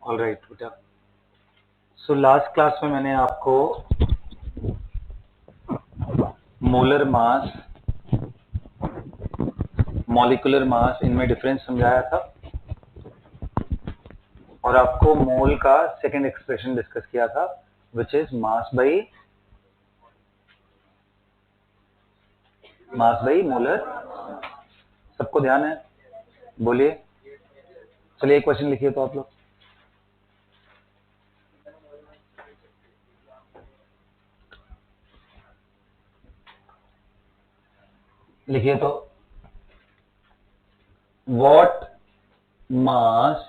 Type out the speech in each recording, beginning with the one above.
Alright बेटा। So last class में मैंने आपको मोलर मास, मॉलिक्यूलर मास, इनमें डिफरेंस समझाया था और आपको मोल का सेकंड एक्सप्रेशन डिस्कस किया था, which is mass by molar. सबको ध्यान है? बोलिए। चलिए एक क्वेश्चन लिखिए तो आप लोग। लिखिए तो, what mass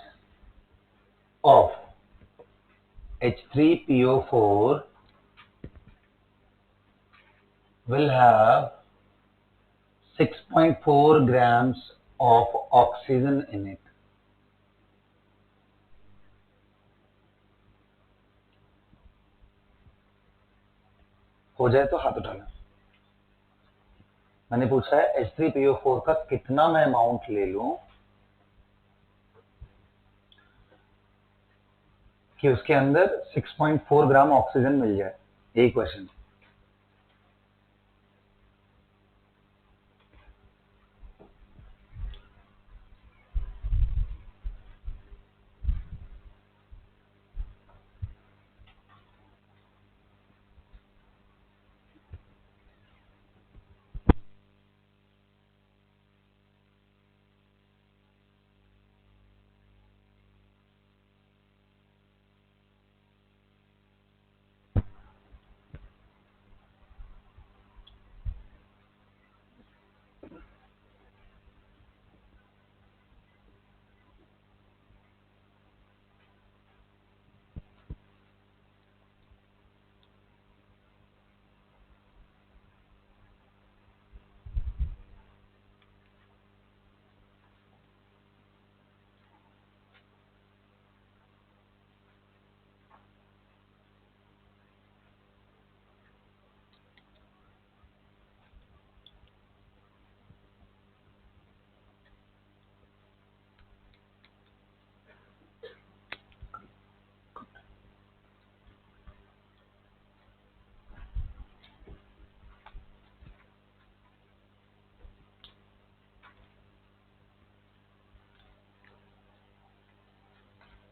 of H3PO4 will have 6.4 grams of oxygen in it. हो जाए तो हाथ उठाना। मैंने पूछा है H3PO4 का कितना मैं अमाउंट ले लूं कि उसके अंदर 6.4 ग्राम ऑक्सीजन मिल जाए। यही क्वेश्चन।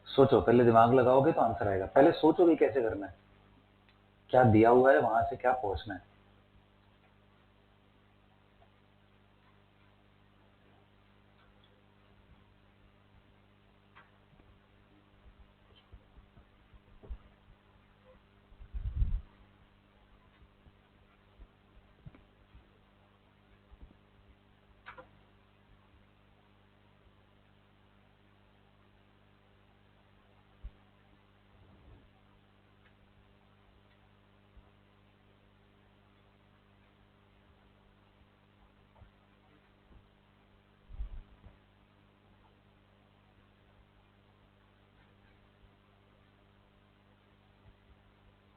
सोचो, पहले दिमाग लगाओगे तो आंसर आएगा। पहले सोचो कि कैसे करना है, क्या दिया हुआ है, वहां से क्या पहुंचना है।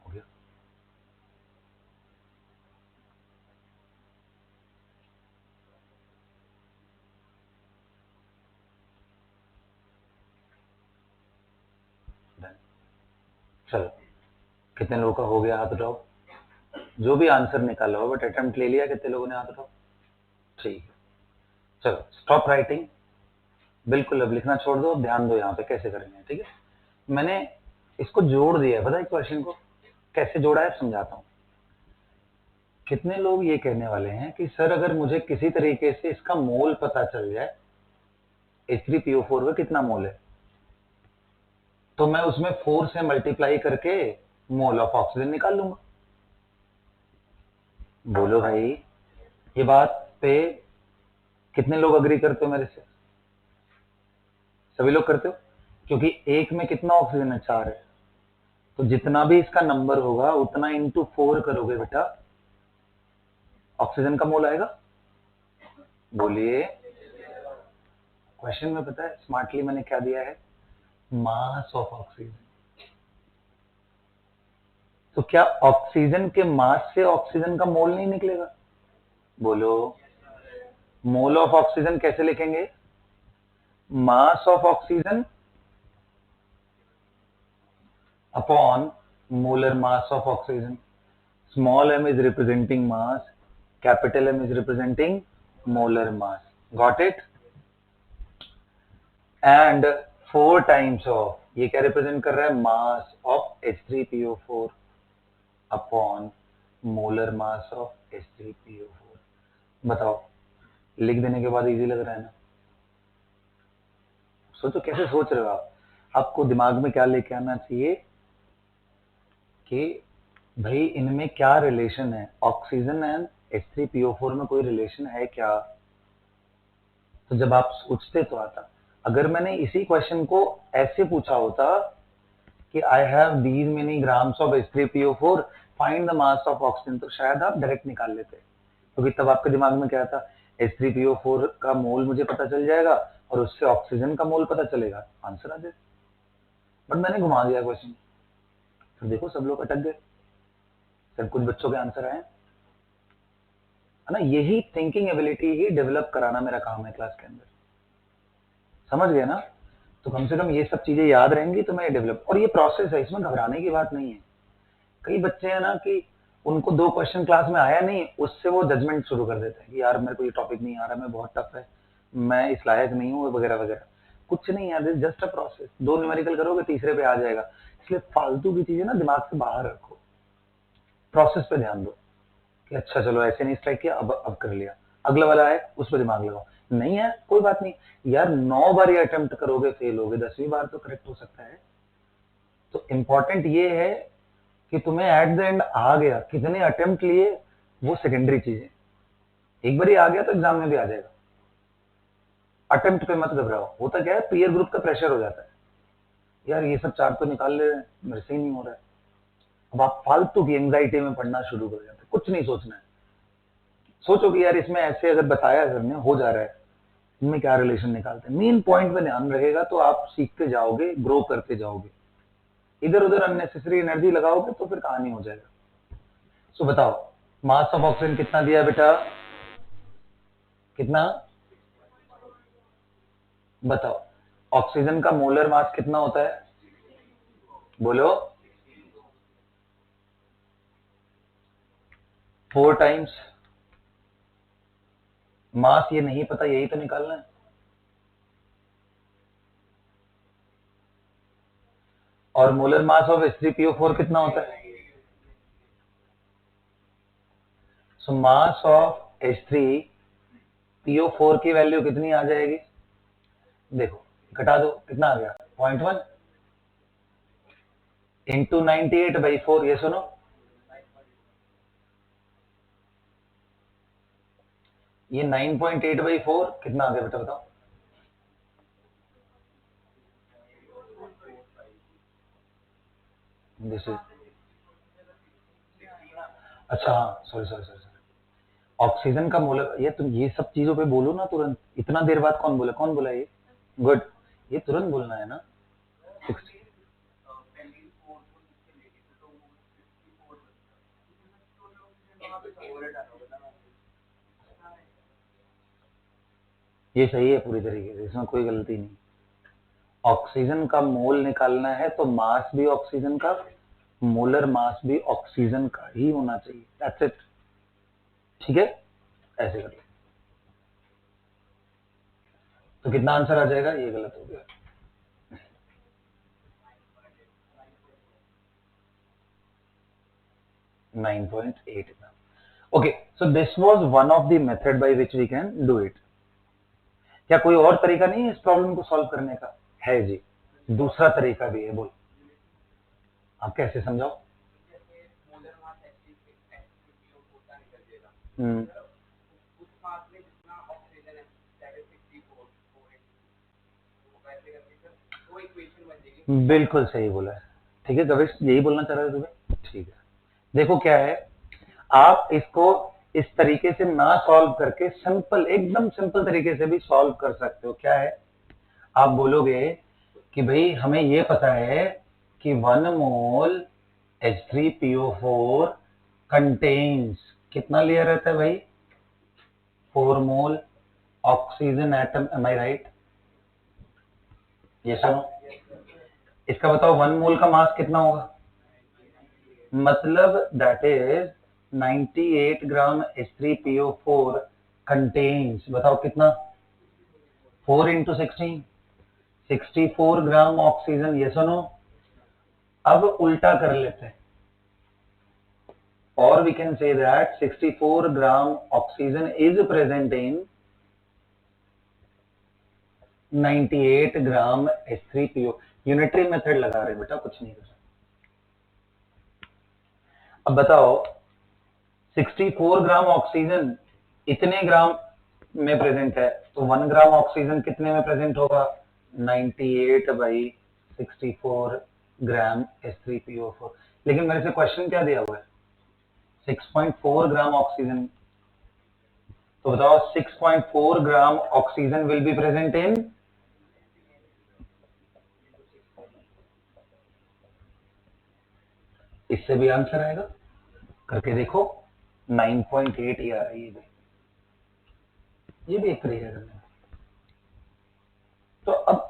हो गया? चलो, कितने लोगों का हो गया हाथ उठाओ। जो भी आंसर निकाला हो, बट अटेम्प्ट ले लिया। कितने लोगों ने हाथ उठाओ? ठीक है। चलो स्टॉप राइटिंग, बिल्कुल अब लिखना छोड़ दो। ध्यान दो यहाँ पे कैसे करेंगे। ठीक है, मैंने इसको जोड़ दिया है। पता है क्वेश्चन को कैसे जोड़ा है? समझाता हूँ। कितने लोग ये कहने वाले हैं कि सर अगर मुझे किसी तरीके से इसका मोल पता चल जाए, H3PO4 का कितना मोल है, तो मैं उसमें 4 से मल्टीप्लाई करके मोल ऑफ ऑक्सीजन निकाल लूंगा। बोलो भाई, ये बात पे कितने लोग अग्री करते हो मेरे से? सभी लोग करते हो, क्योंकि एक में कितना ऑक्सीजन है? 4 है। तो जितना भी इसका नंबर होगा उतना इंटू 4 करोगे बेटा, ऑक्सीजन का मोल आएगा। बोलिए। क्वेश्चन में पता है स्मार्टली मैंने क्या दिया है? Mass of oxygen. तो क्या ऑक्सीजन के मास से ऑक्सीजन का मोल नहीं निकलेगा? बोलो। मोल ऑफ ऑक्सीजन कैसे लिखेंगे? Mass of oxygen upon molar mass of oxygen. Small m is representing mass, capital M is representing molar mass. Got it? And 4 times of, ये क्या represent कर रहा है? Mass of H3PO4 upon molar mass of H3PO4. बताओ, लिख देने के बाद इजी लग रहा है ना? सोचो कैसे सोच रहे हो आप? आपको दिमाग में क्या लेके आना चाहिए कि भाई इनमें क्या रिलेशन है, ऑक्सीजन एंड H3PO4 में कोई रिलेशन है क्या? तो जब आप सोचते तो आता। अगर मैंने इसी क्वेश्चन को ऐसे पूछा होता कि I have these many grams of H3PO4, find the mass of oxygen, तो शायद आप डायरेक्ट निकाल लेते, क्योंकि तब आपके दिमाग में क्या था, H3PO4 का मोल मुझे पता चल जाएगा और उससे ऑक्सीजन का मोल पता चलेगा, आंसर आ जाए। बट मैंने घुमा दिया क्वेश्चन, तो देखो सब लोग अटक गए, सब कुछ बच्चों के आंसर आए, है ना? यही थिंकिंग एबिलिटी ही डेवलप कराना मेरा काम है क्लास के अंदर, समझ गए ना? तो कम से कम ये सब चीजें याद रहेंगी तो मैं डेवलप, और ये प्रोसेस है, इसमें घबराने की बात नहीं है। कई बच्चे हैं ना कि उनको 2 क्वेश्चन क्लास में आया नहीं, उससे वो जजमेंट शुरू कर देते हैं कि यार मेरे को ये टॉपिक नहीं आ रहा, मैं बहुत टफ है, मैं इस लायक नहीं हूँ, वगैरह वगैरह। कुछ नहीं है, जस्ट अ प्रोसेस। 2 न्यूमेरिकल करोगे, तीसरे पे आ जाएगा। इसलिए फालतू की चीजें ना दिमाग से बाहर रखो, प्रोसेस पे ध्यान दो कि अच्छा चलो ऐसे नहीं स्ट्राइक किया, अब कर लिया, अगला वाला है उस पर दिमाग लगाओ। नहीं है कोई बात नहीं यार, 9 बार ये अटेम्प्ट करोगे फेल होगे, 10वीं बार तो करेक्ट हो सकता है। तो इंपॉर्टेंट ये है कि तुम्हें एट द एंड आ गया, कितने अटेम्प्ट लिए वो सेकेंडरी चीज है, एक बार ये आ गया तो एग्जाम में भी आ जाएगा। अटेम्प्ट पे मत घबराओ। होता क्या है, पीयर ग्रुप का प्रेशर हो जाता है, यार ये सब 4 तो निकाल ले रहे हैं, मेरे से ही नहीं हो रहा है। अब आप फालतू की एंग्जाइटी में पढ़ना शुरू कर जाते, कुछ नहीं सोचना है। सोचो कि यार इसमें ऐसे अगर बताया करने हो जा रहा है, इनमें क्या रिलेशन निकालते हैं, मेन पॉइंट पे ध्यान रहेगा तो आप सीखते जाओगे, ग्रो करते जाओगे। इधर उधर अननेसेसरी एनर्जी लगाओगे तो फिर कहानी हो जाएगा। सो बताओ, मास ऑफ ऑक्सीजन कितना दिया बेटा? कितना बताओ? ऑक्सीजन का मोलर मास कितना होता है? बोलो। 4 टाइम्स। मास ये नहीं पता, यही तो निकालना है। और मोलर मास ऑफ H3PO4 कितना होता है? सो मास ऑफ H3PO4 की वैल्यू कितनी आ जाएगी? देखो घटा दो, कितना आ गया? 0.1 इंटू 98/4। ये सुनो, ये 9.8/4 कितना आ गया बेटा बताओ? दिस इज, अच्छा हाँ, सॉरी सॉरी सॉरी, ऑक्सीजन का मोलर, ये तुम ये सब चीजों पे बोलो ना तुरंत, इतना देर बाद कौन बोला? कौन बोला ये? गुड, ये तुरंत बोलना है ना। 60, ये सही है पूरी तरीके से, इसमें कोई गलती नहीं। ऑक्सीजन का मोल निकालना है तो मास भी ऑक्सीजन का, मोलर मास भी ऑक्सीजन का ही होना चाहिए, दैट्स इट। ठीक है, ऐसे कर लो तो कितना आंसर आ जाएगा? ये गलत हो गया, 9.8। Okay, so this was one of the method by which we can do it. क्या कोई और तरीका नहीं है इस प्रॉब्लम को सॉल्व करने का? है जी, दूसरा तरीका भी है। बोल, आप कैसे समझाओ? हम्म, बिल्कुल सही बोला है। ठीक है कविश, यही बोलना चाह रहे थे तुम्हें? ठीक है, देखो क्या है, आप इसको इस तरीके से ना सॉल्व करके सिंपल, एकदम सिंपल तरीके से भी सॉल्व कर सकते हो। क्या है, आप बोलोगे कि भाई हमें ये पता है कि 1 मोल H3PO4 कंटेन्स, कितना लिया रहता है भाई? 4 मोल ऑक्सीजन एटम, एम आई राइट? ये सुनो, इसका बताओ 1 मोल का मास कितना होगा, मतलब that is 98 gram H3PO4 contains, बताओ कितना, 4 इंटू 16, 64 ग्राम ऑक्सीजन, ये सुनो। अब उल्टा कर लेते हैं, और we can say that 64 gram oxygen is present in 98 gram H3PO। Unitary method लगा रहे बेटा, कुछ नहीं कर सकते। अब बताओ 64 ग्राम ऑक्सीजन इतने ग्राम में प्रेजेंट है, तो 1 ग्राम ऑक्सीजन कितने में प्रेजेंट होगा, 98 बाई 64 ग्राम H3PO4। लेकिन मेरे से क्वेश्चन क्या दिया हुआ है, 6.4 ग्राम ऑक्सीजन, तो बताओ 6.4 gram oxygen will be present in, इससे भी आंसर आएगा, करके देखो 9.8 ही आ रहा है, ये भी एक तरीका करने का। तो अब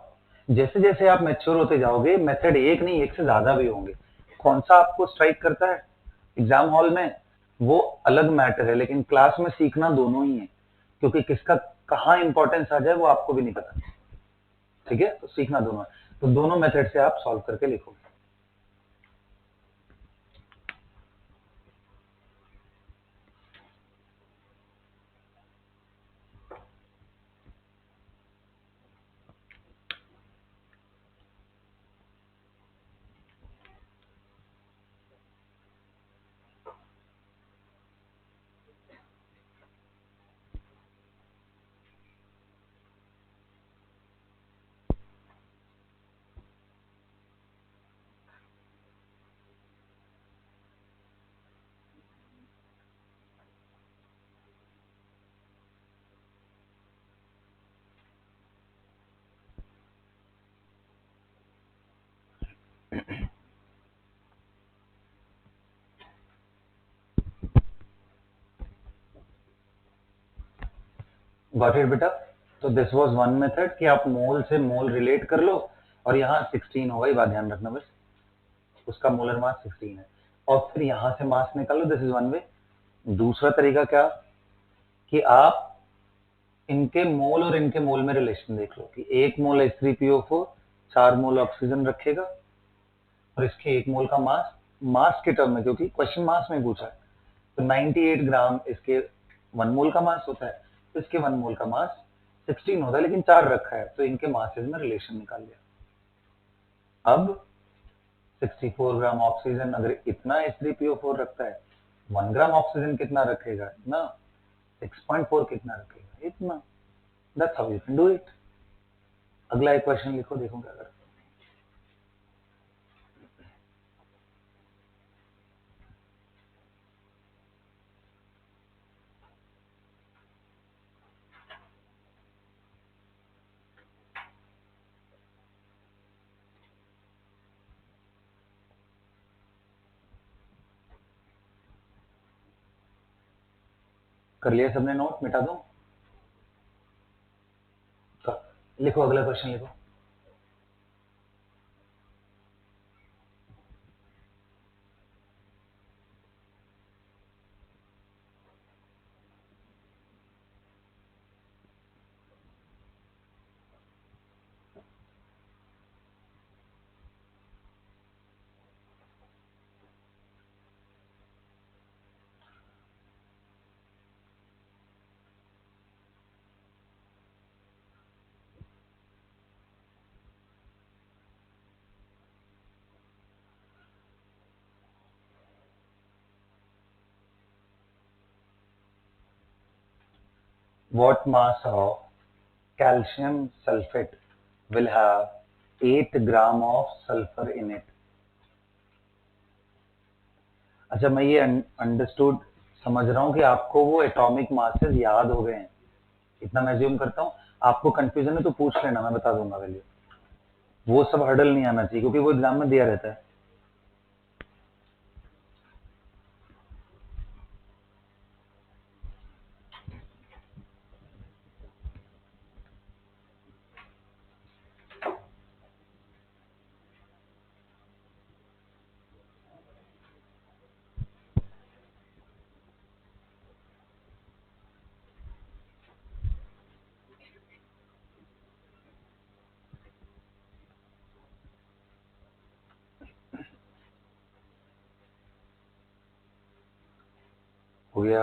जैसे जैसे आप मैच्योर होते जाओगे, मेथड एक नहीं, एक से ज्यादा भी होंगे, कौन सा आपको स्ट्राइक करता है एग्जाम हॉल में वो अलग मैटर है, लेकिन क्लास में सीखना दोनों ही है, क्योंकि किसका कहाँ इंपॉर्टेंस आ जाए वो आपको भी नहीं पता। ठीक है, तो सीखना दोनों है, तो दोनों मेथड से आप सॉल्व करके लिखोगे। गॉट इट बेटा। तो दिस वाज वन मेथड कि आप मोल से मोल रिलेट कर लो, और यहाँ 16 होगा, ये बात ध्यान रखना बस, उसका मोलर मास 16 है, और फिर यहां से मास निकालो, दिस इज वन वे। दूसरा तरीका क्या, कि आप इनके मोल और इनके मोल में रिलेशन देख लो, कि 1 मोल H3PO4 4 मोल ऑक्सीजन रखेगा, और इसके 1 मोल का मास, मास के टर्म में, क्योंकि क्वेश्चन मास में पूछा है, तो 98 ग्राम इसके 1 मोल का मास होता है, तो इसके 1 मोल का मास 16 होता है, लेकिन 4 रखा है, तो इनके मासेज में रिलेशन निकाल लिया। अब 64 ग्राम ऑक्सीजन अगर इतना H3PO4 रखता है, 1 ग्राम ऑक्सीजन कितना रखेगा ना, 6.4 कितना रखेगा, इतना। That's how you can do it. अगला एक क्वेश्चन लिखो, देखो क्या करते। कर लिया सबने नोट, मिटा दो, लिखो अगला क्वेश्चन लिखो। What mass of calcium sulfate will have 8 gram of sulfur in it? अच्छा, मैं ये अंडरस्टूड समझ रहा हूँ कि आपको वो एटॉमिक मासेस याद हो गए हैं, इतना मैं ज्यूम करता हूँ। आपको कंफ्यूजन है तो पूछ लेना, मैं बता दूंगा वैल्यू, वो सब हर्डल नहीं आना चाहिए, क्योंकि वो एग्जाम में दिया रहता है। हो गया।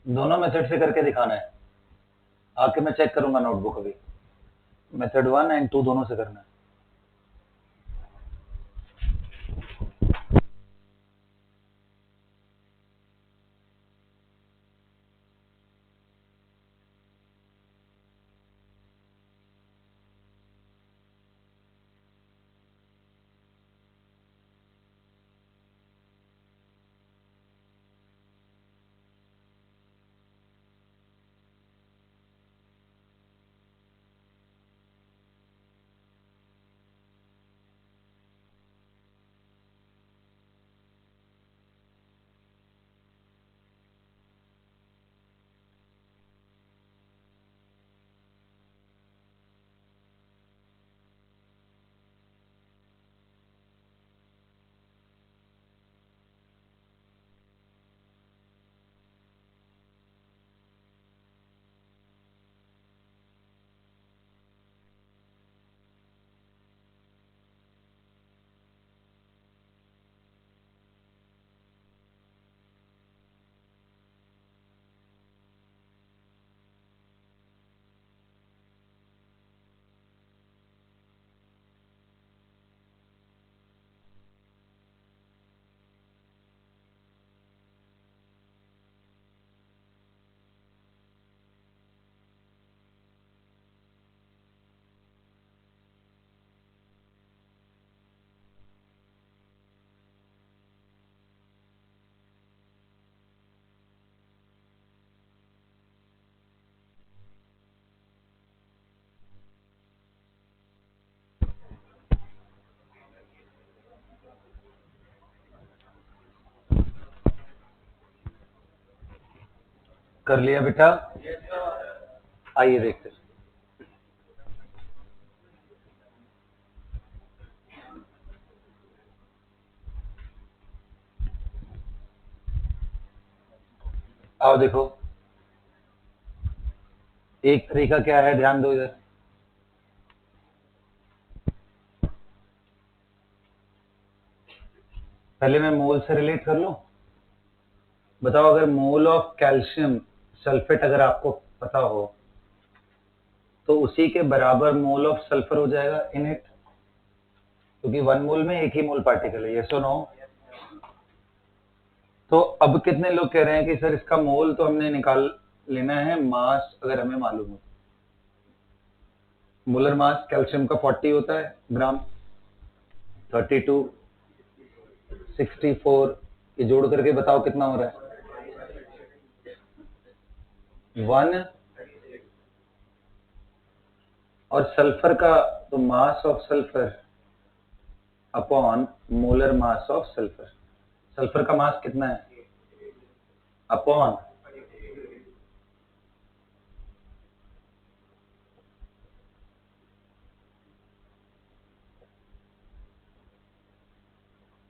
दोनों मेथड से करके दिखाना है, आके मैं चेक करूंगा नोटबुक अभी। मेथड 1 एंड 2 दोनों से करना है। कर लिया बेटा? आइए देखते हैं। आओ देखो, एक तरीका क्या है, ध्यान दो इधर। पहले मैं मोल से रिलेट कर लूं। बताओ, अगर मोल ऑफ कैल्शियम सल्फेट अगर आपको पता हो तो उसी के बराबर मोल ऑफ सल्फर हो जाएगा इन इट, क्योंकि 1 मोल में एक ही मोल पार्टिकल है। यस और नो? तो अब कितने लोग कह रहे हैं कि सर इसका मोल तो हमने निकाल लेना है, मास अगर हमें मालूम हो। मोलर मास कैल्शियम का 40 होता है ग्राम, 32, 64, ये जोड़ करके बताओ कितना हो रहा है। 1 और सल्फर का तो mass of sulphur upon molar mass of sulphur. Sulphur का मास कितना है अपॉन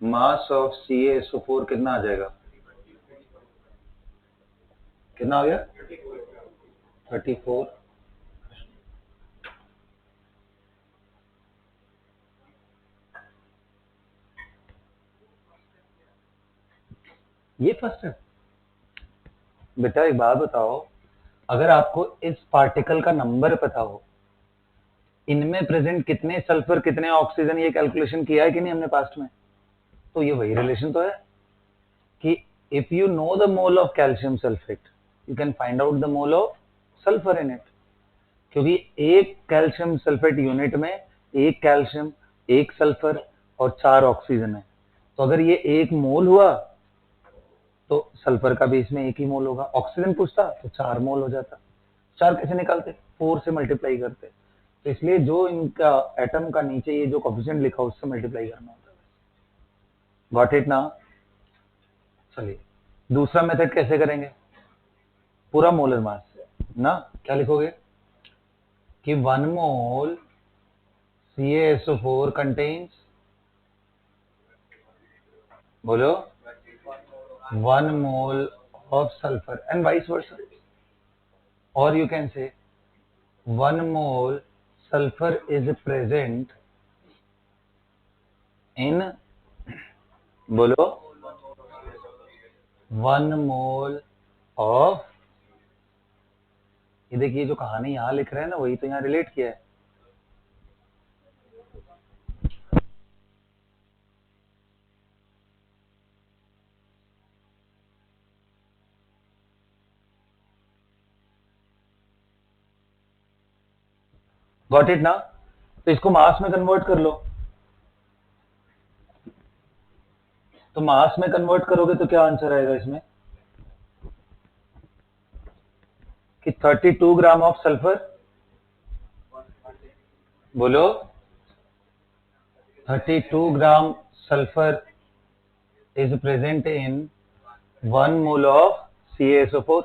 मास ऑफ CaSO4 कितना आ जाएगा? कितना हो गया? 34। ये फर्स्ट है बेटा। एक बात बताओ, अगर आपको इस पार्टिकल का नंबर पता हो, इनमें प्रेजेंट कितने सल्फर कितने ऑक्सीजन, ये कैलकुलेशन किया है कि नहीं हमने पास्ट में? तो ये वही रिलेशन तो है कि if you know the mole of calcium sulphate you can find out the mole of sulphur in it, क्योंकि एक कैल्शियम सल्फेट यूनिट में एक कैल्शियम, एक सल्फर और 4 ऑक्सीजन है। तो अगर ये एक मोल हुआ तो सल्फर का भी इसमें एक ही मोल होगा। ऑक्सीजन पूछता तो 4 मोल हो जाता। 4 कैसे निकालते? 4 से मल्टीप्लाई करते। तो इसलिए जो इनका एटम का नीचे ये जो कोफिशिएंट लिखा उससे मल्टीप्लाई करना होता है। गॉट इट ना? चलिए दूसरा मेथड कैसे करेंगे? पूरा मोलर मास से ना, क्या लिखोगे कि 1 मोल CaSO4 कंटेन्स, बोलो, 1 mole of sulphur and vice versa. or you can say 1 mole sulfur is present in, बोलो, 1 mole of, ये देखिए जो कहानी यहां लिख रहे हैं ना वही तो यहां रिलेट किया है। गॉट इट ना? तो इसको मास में कन्वर्ट कर लो, तो मास में कन्वर्ट करोगे तो क्या आंसर आएगा इसमें कि 32 ग्राम ऑफ सल्फर, बोलो, 32 ग्राम sulphur is present in 1 mole of CaSO4.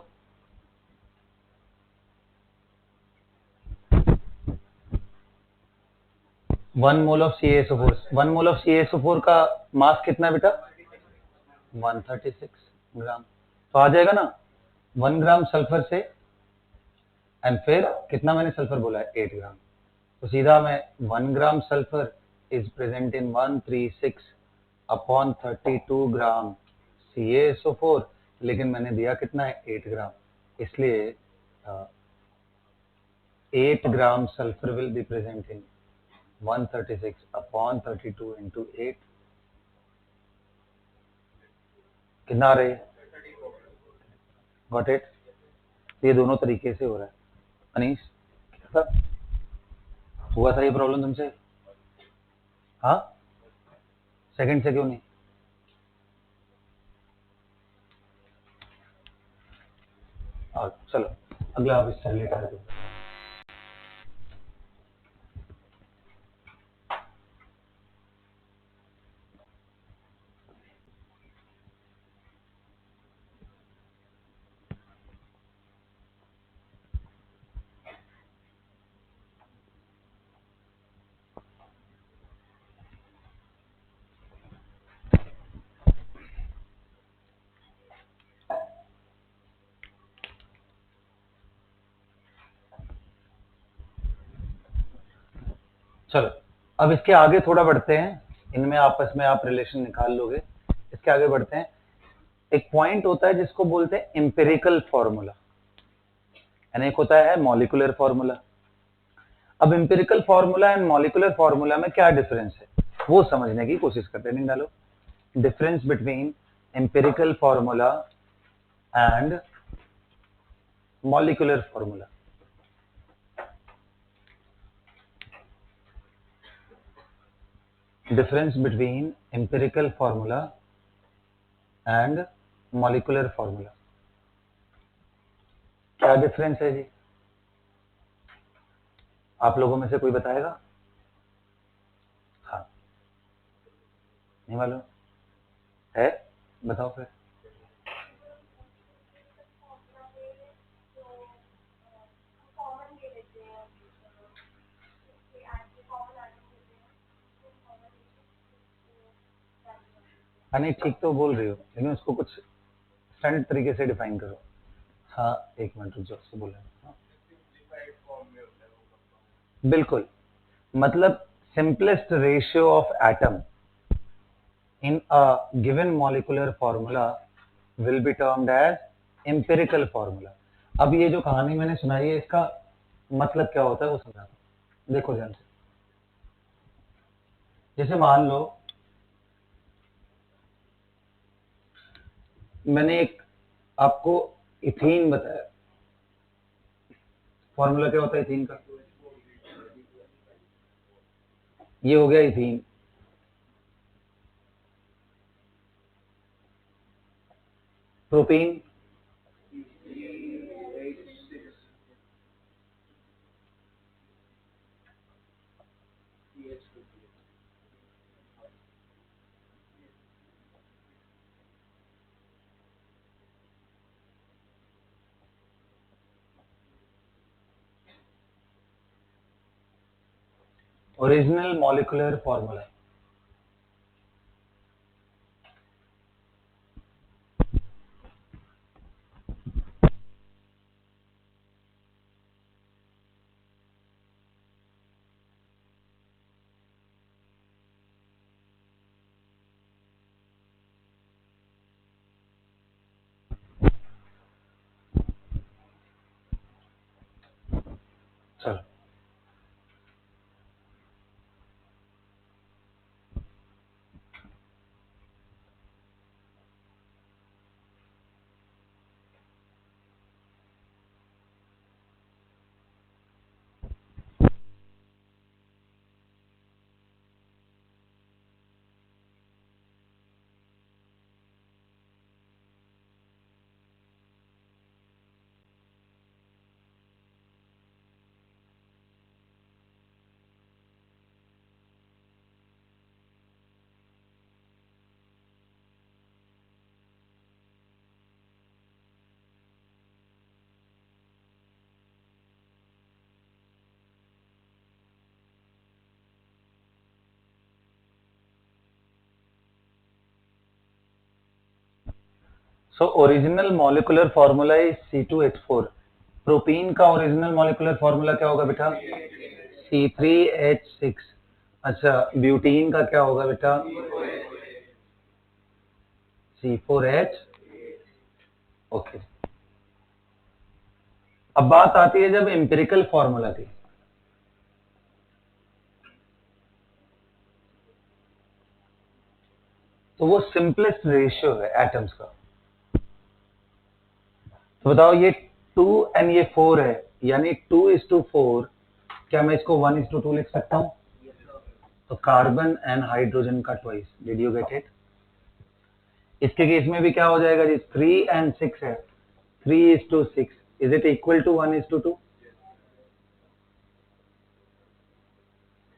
One mole of CaSO4, 1 mole of CaSO4 का मास कितना बेटा? 136 ग्राम। तो आ जाएगा ना 1 ग्राम सल्फर से, एंड फिर कितना मैंने सल्फर बोला है? 8 ग्राम। तो सीधा मैं 1 ग्राम sulphur is present in 136 upon 32 gram CaSO4, लेकिन मैंने दिया कितना है? 8 ग्राम, इसलिए 8 ग्राम sulphur will be present in 136 upon 32 into 8, कितना रहे? Got it? ये दोनों तरीके से हो रहा है। अनीश, क्या था? हुआ था ये प्रॉब्लम तुमसे? हाँ, सेकंड से क्यों नहीं? चलो अगला आप इससे रिलेट कर दो। चलो अब इसके आगे थोड़ा बढ़ते हैं, इनमें आपस में आप रिलेशन निकाल लोगे। इसके आगे बढ़ते हैं। एक पॉइंट होता है जिसको बोलते हैं एम्पिरिकल फॉर्मूला, यानी एक होता है मॉलिक्यूलर फॉर्मूला। अब empirical formula and molecular formula में क्या डिफरेंस है वो समझने की कोशिश करते हैं। डालो difference between empirical formula and molecular formula. Difference between empirical formula and molecular formula, क्या डिफरेंस है जी? आप लोगों में से कोई बताएगा? हाँ, नहीं मालूम है? बताओ फिर। हाँ नहीं, ठीक तो बोल रही हो, लेकिन उसको कुछ स्टैंडर्ड तरीके से डिफाइन करो। हाँ एक मिनट रुक जाओ, उसको बोल रहे हैं। हाँ। बिल्कुल, मतलब simplest ratio of atom in a given molecular formula will be termed as empirical formula। अब ये जो कहानी मैंने सुनाई है इसका मतलब क्या होता है वो समझाता हूं, देखो ध्यान से। जैसे मान लो मैंने एक आपको इथीन बताया, फॉर्मूला क्या होता है इथीन का? ये हो गया ethene. Propene, original molecular formula. चलो so original molecular formula is C2H4। Protein का ओरिजिनल मॉलिक्यूलर फॉर्मूला क्या होगा बेटा? C3H6। अच्छा, ब्यूटीन का क्या होगा बेटा? C4H। ओके, अब बात आती है जब एम्पिरिकल फॉर्मूला की। तो वो सिंपलेस्ट रेशियो है एटम्स का। तो बताओ, ये 2 एंड ये 4 है, यानी 2:4। क्या मैं इसको 1:2 लिख सकता हूं? तो कार्बन एंड हाइड्रोजन का twice. Did you get it? इसके केस में भी क्या हो जाएगा जी? 3 एंड 6 है, 3:6। Is it equal to 1:2?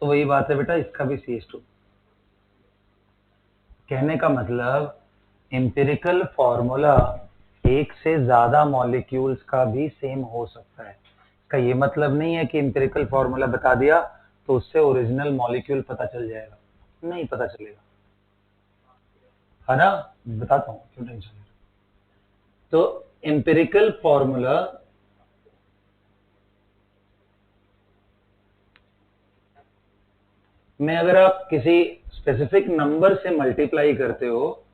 तो वही बात है बेटा, इसका भी CH2। कहने का मतलब एम्पिरिकल फॉर्मूला एक से ज्यादा मॉलिक्यूल्स का भी सेम हो सकता है। इसका ये मतलब नहीं है कि एम्पिरिकल फॉर्मूला बता दिया तो उससे ओरिजिनल मॉलिक्यूल पता चल जाएगा, नहीं पता चलेगा, है ना? बताता हूं, क्यों टेंशन ले रहे हो? तो एम्पिरिकल फॉर्मूला में अगर आप किसी स्पेसिफिक नंबर से मल्टीप्लाई करते हो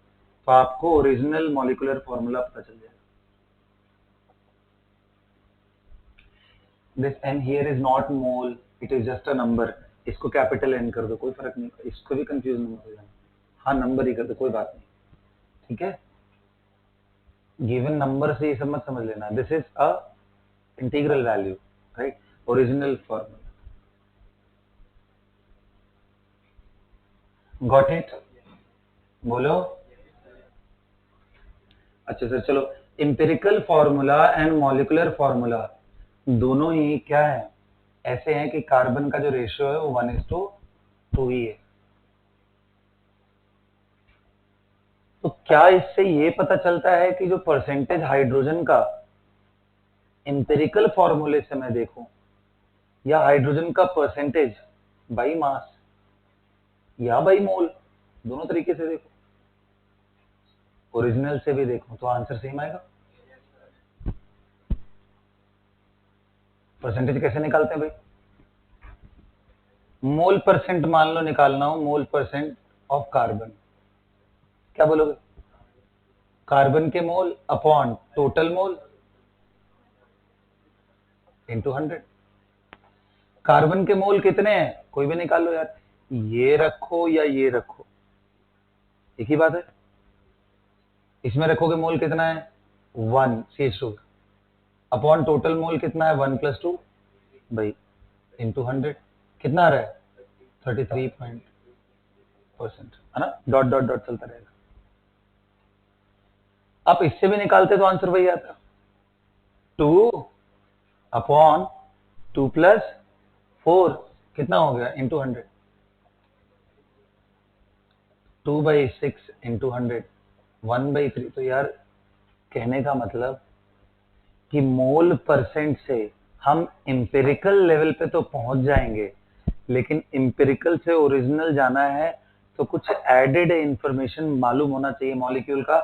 तो आपको ओरिजिनल मॉलिक्यूलर फॉर्मूला पता चल जाएगा। This n here is not mole, it is just a number. इसको कैपिटल एन कर दो, कोई फर्क नहीं, इसको भी कंफ्यूज नहीं हो जाना। हाँ, नंबर ही कर दो, कोई बात नहीं, ठीक है? गिवन नंबर से ये सब मत समझ लेना। This is a integral value, right? Original formula. Got it? बोलो। अच्छा सर, चलो। Empirical formula and molecular formula दोनों ही क्या है? ऐसे हैं कि कार्बन का जो रेशियो है वो 1:2 ही है। तो क्या इससे ये पता चलता है कि जो परसेंटेज हाइड्रोजन का इंपेरिकल फॉर्मूले से मैं देखूं, या हाइड्रोजन का परसेंटेज बाई मास या बाई मोल, दोनों तरीके से देखो, ओरिजिनल से भी देखो, तो आंसर सेम आएगा। परसेंटेज कैसे निकालते हैं भाई? मोल परसेंट मान लो निकालना हो, मोल परसेंट ऑफ कार्बन, क्या बोलोगे? कार्बन के mole upon total mole into 100। Carbon के मोल कितने हैं? कोई भी निकाल लो यार, ये रखो या ये रखो, एक ही बात है। इसमें रखोगे मोल कितना है? 1 CH2 अपॉन टोटल मोल कितना है? 1 + 2 भाई इंटू 100। कितना आ रहा है? 33% है ना? डॉट डॉट डॉट चलता रहेगा। आप इससे भी निकालते तो आंसर वही आता। 2 अपॉन 2 + 4 कितना हो गया? इंटू 100। 2/6 इंटू 100 1/3। तो यार कहने का मतलब कि मोल परसेंट से हम इंपेरिकल लेवल पे तो पहुंच जाएंगे, लेकिन इंपेरिकल से ओरिजिनल जाना है तो कुछ एडेड इंफॉर्मेशन मालूम होना चाहिए मॉलिक्यूल का,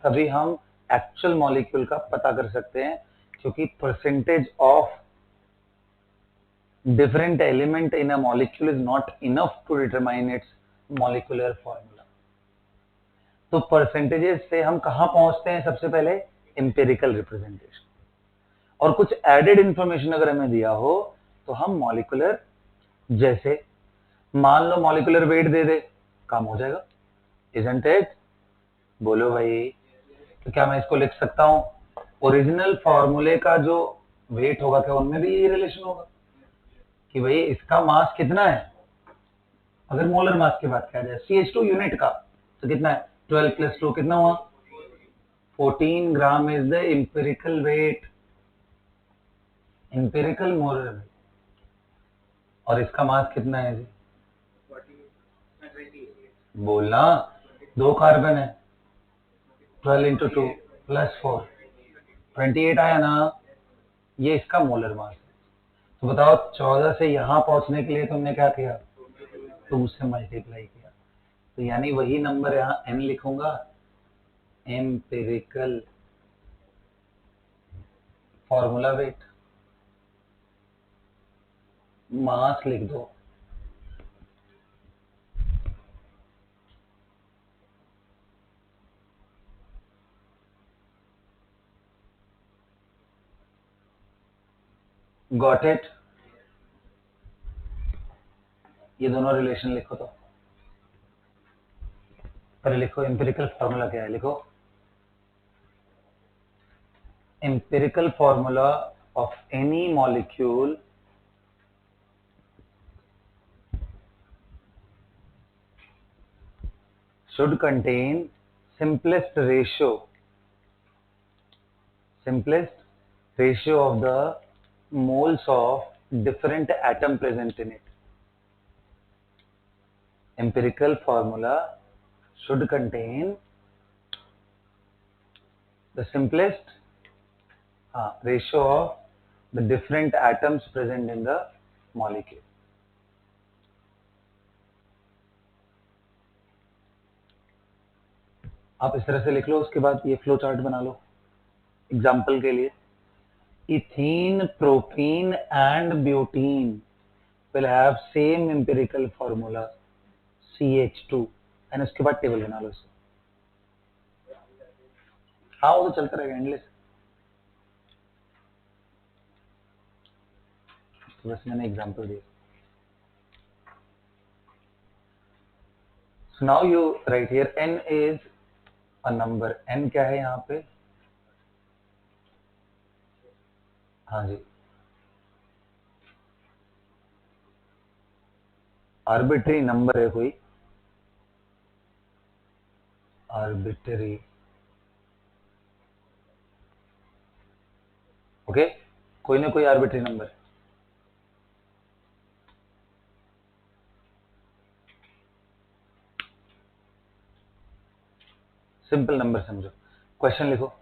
तभी हम एक्चुअल मॉलिक्यूल का पता कर सकते हैं। क्योंकि percentage of different element in a molecule is not enough to determine its molecular formula। तो परसेंटेजेस से हम कहां पहुंचते हैं? सबसे पहले इंपेरिकल रिप्रेजेंटेशन। और कुछ एडेड इंफॉर्मेशन अगर हमें दिया हो तो हम मॉलिक्यूलर, जैसे मान लो मॉलिक्यूलर वेट दे दे, काम हो जाएगा, इजंट इट? बोलो भाई। तो क्या मैं इसको लिख सकता हूं, ओरिजिनल फॉर्मूले का जो वेट होगा, क्या उनमें भी यही रिलेशन होगा कि भाई इसका मास कितना है? अगर मोलर मास की बात किया जाए CH2 यूनिट का, तो कितना है? 12 + 2 कितना हुआ? 14 gram is the empirical weight, empirical molar. और इसका मास कितना है जी? बोलना, 2 कार्बन है, 12 × 2 + 4, 28 आया ना? ये इसका मोलर मास है। तो बताओ 14 से यहां पहुंचने के लिए तुमने क्या किया? 2 से मल्टीप्लाई किया। तो यानी वही नंबर यहाँ n लिखूंगा, एम्पिरिकल फॉर्मूला वेट, मास लिख दो। Got it? ये दोनों रिलेशन लिखो। तो पहले लिखो एम्पिरिकल फॉर्मूला क्या है, लिखो empirical formula of any molecule should contain simplest ratio of the moles of different atom present in it. Empirical formula should contain the simplest ratio of the different atoms present in the molecule. आप इस तरह से लिख लो, उसके बाद ये flow chart बना लो example के लिए। Ethene, propene and butene will have same empirical formula CH2, and उसके बाद टेबल बना लो इसको। हाँ वो तो चलता रहेगा एंडलेस। तो बस मैंने एग्जांपल दिया। So now you write here n is a number, n क्या है यहाँ पे? हाँ जी, आर्बिट्री नंबर है कोई, आर्बिट्री, ओके, कोई ना कोई आर्बिट्री नंबर। सिंपल नंबर समझो। क्वेश्चन लिखो।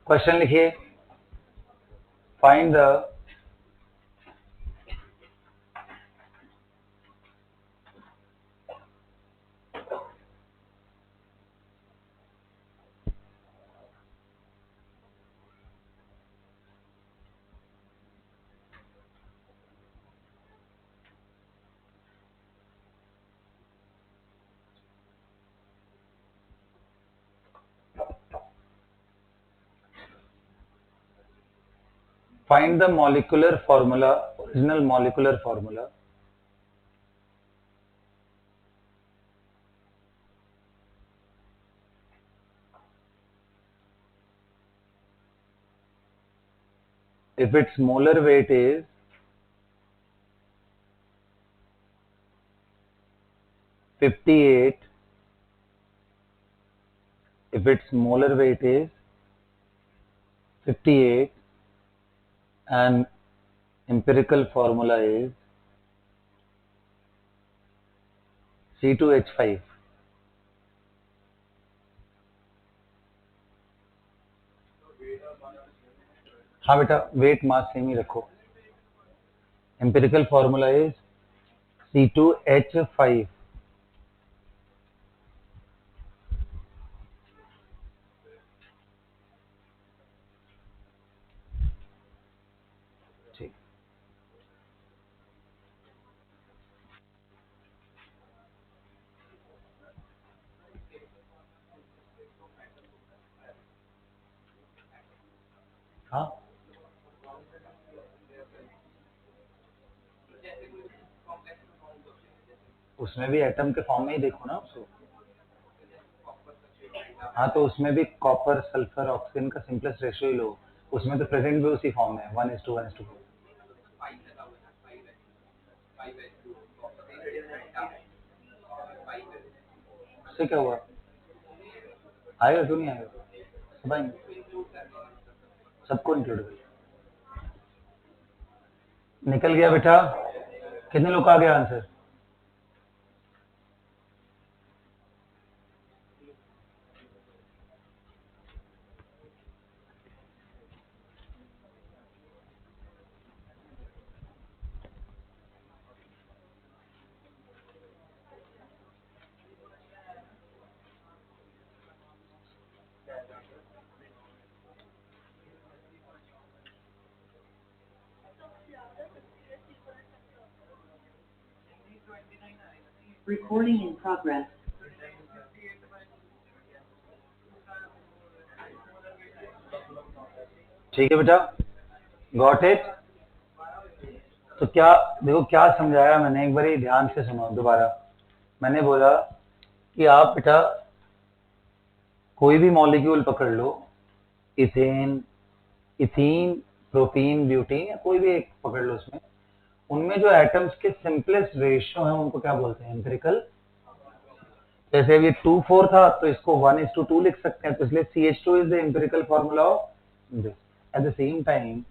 क्वेश्चन लिखिए, find the Find the molecular formula, original molecular formula if its molar weight is 58, if its molar weight is 58 and empirical formula is C2H5. हाँ बेटा, weight mass same ही रखो. Empirical formula is C2H5. ठीक. हाँ, उसमें भी atom के form में ही देखो ना उसको. हाँ, तो उसमें भी कॉपर सल्फर ऑक्सीजन का सिंपलेस्ट रेशियो ही लो. उसमें तो प्रेजेंट भी उसी फॉर्म में 1:1:4. उससे क्या हुआ? आएगा क्यों नहीं आएगा? सब आएंगे, सबको इंक्लूड कर. निकल गया बेटा. कितने लोग का आ गया आंसर? Recording in progress. ठीक है बेटा, गॉट इट. तो क्या देखो, क्या समझाया मैंने, एक बार ध्यान से सुनो दोबारा. मैंने बोला कि आप बेटा कोई भी मॉलिक्यूल पकड़ लो, इथेन, इथीन, प्रोपीन, ब्यूटीन, या कोई भी एक पकड़ लो, उसमें उनमें जो एटम्स के सिंपलेस्ट रेशियो हैं उनको क्या बोलते हैं? एम्पिरिकल. जैसे अभी 2:4 था तो इसको 1:2 लिख सकते हैं, तो इसलिए CH2 is the empirical formula of this. At the same time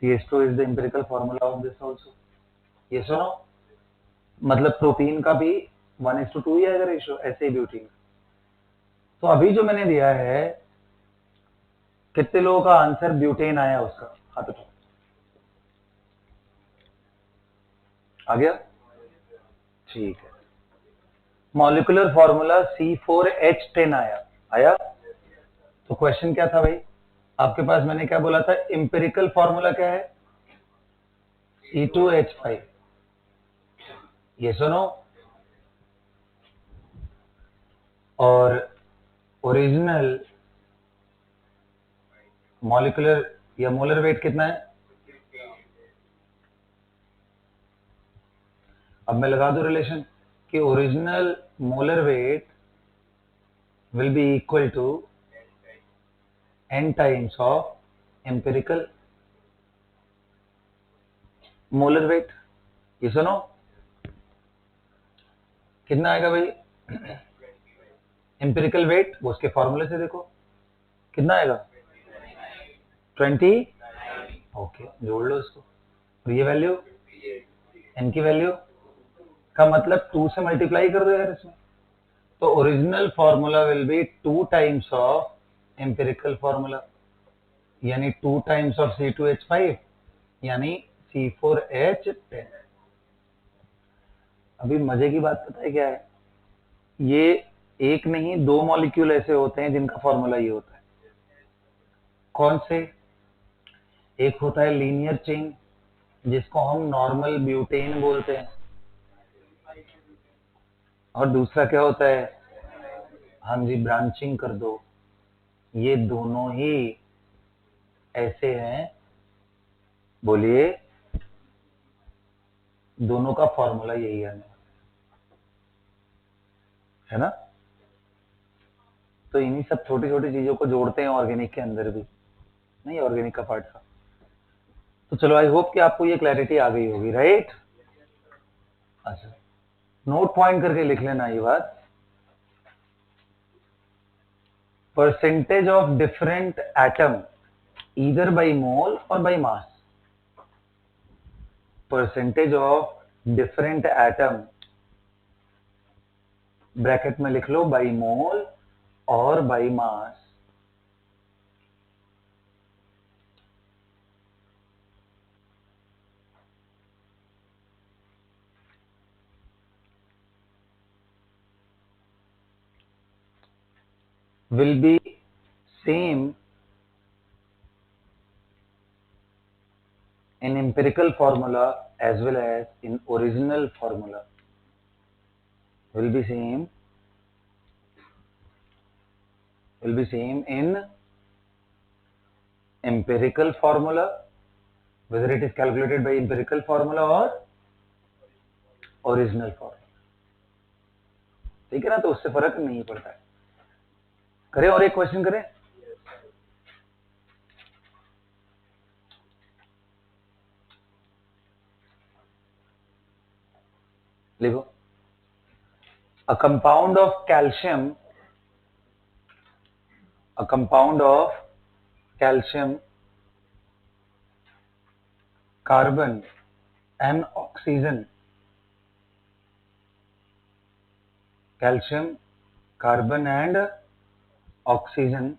CH2 is the empirical formula of this also. ये सुनो, मतलब प्रोटीन का भी 1:2 ही आएगा रेशियो, ऐसे ही ब्यूटीन. तो अभी जो मैंने दिया है, कितने लोगों का आंसर ब्यूटेन आया उसका? हाथ उठाओ. आ गया? ठीक है. मॉलिक्यूलर फॉर्मूला C4H10 आया. तो क्वेश्चन क्या था भाई आपके पास? मैंने क्या बोला था? एम्पिरिकल फॉर्मूला क्या है? C2H5. ये सुनो, और ओरिजिनल मॉलिक्यूलर या मोलर वेट कितना है? अब मैं लगा दूं रिलेशन कि original molar weight will be equal to n times of empirical molar weight. ये सुनो, कितना आएगा भाई एम्पिरिकल वेट? वो उसके फॉर्मूले से देखो कितना आएगा. 20. ओके, जोड़ लो इसको. और ये वैल्यू, n की वैल्यू का मतलब 2 से मल्टीप्लाई कर दो यार इसमें. तो original formula will be 2 times of empirical formula, यानी 2 टाइम्स ऑफ C2H5, यानी C4H10. अभी मजे की बात पता है क्या है? ये एक नहीं, 2 मॉलिक्यूल ऐसे होते हैं जिनका फॉर्मूला ये होता है. कौन से? एक होता है लीनियर चेन, जिसको हम नॉर्मल ब्यूटेन बोलते हैं, और दूसरा क्या होता है? हाँ जी, ब्रांचिंग कर दो. ये दोनों ही ऐसे हैं बोलिए, दोनों का फॉर्मूला यही है ना? तो इन्हीं सब छोटी छोटी चीजों को जोड़ते हैं ऑर्गेनिक के अंदर भी, नहीं ऑर्गेनिक का पार्ट था। तो चलो, आई होप कि आपको ये क्लैरिटी आ गई होगी, राइट? अच्छा, नोट पॉइंट करके लिख लेना ये बात। Percentage of different atom either by mole और by mass. Percentage of different atom, bracket में लिख लो बाई मोल और by mass, will be same in empirical formula as well as in original formula. Will be same in empirical formula, whether it is calculated by empirical formula or original formula. ठीक है ना? तो उससे फर्क नहीं पड़ता है। करें और एक क्वेश्चन करें। लिखो, a compound of calcium carbon and oxygen, calcium, carbon and oxygen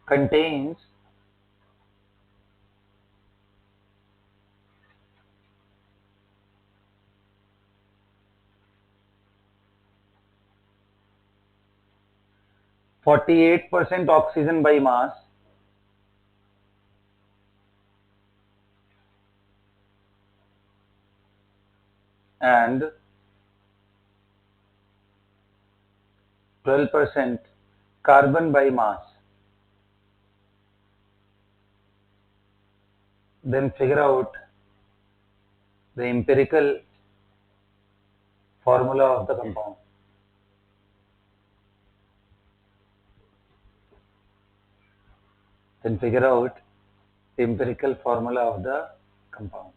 contains 48% oxygen by mass and 12% carbon by mass. Then figure out the empirical formula of the compound. Then figure out the empirical formula of the compound.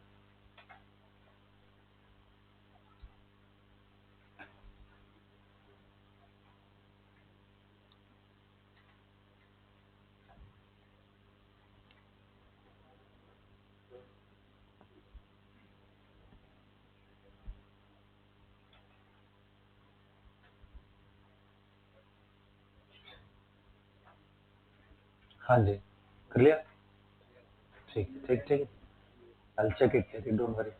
हाँ जी, कर लिया? ठीक। I'll check it, don't worry.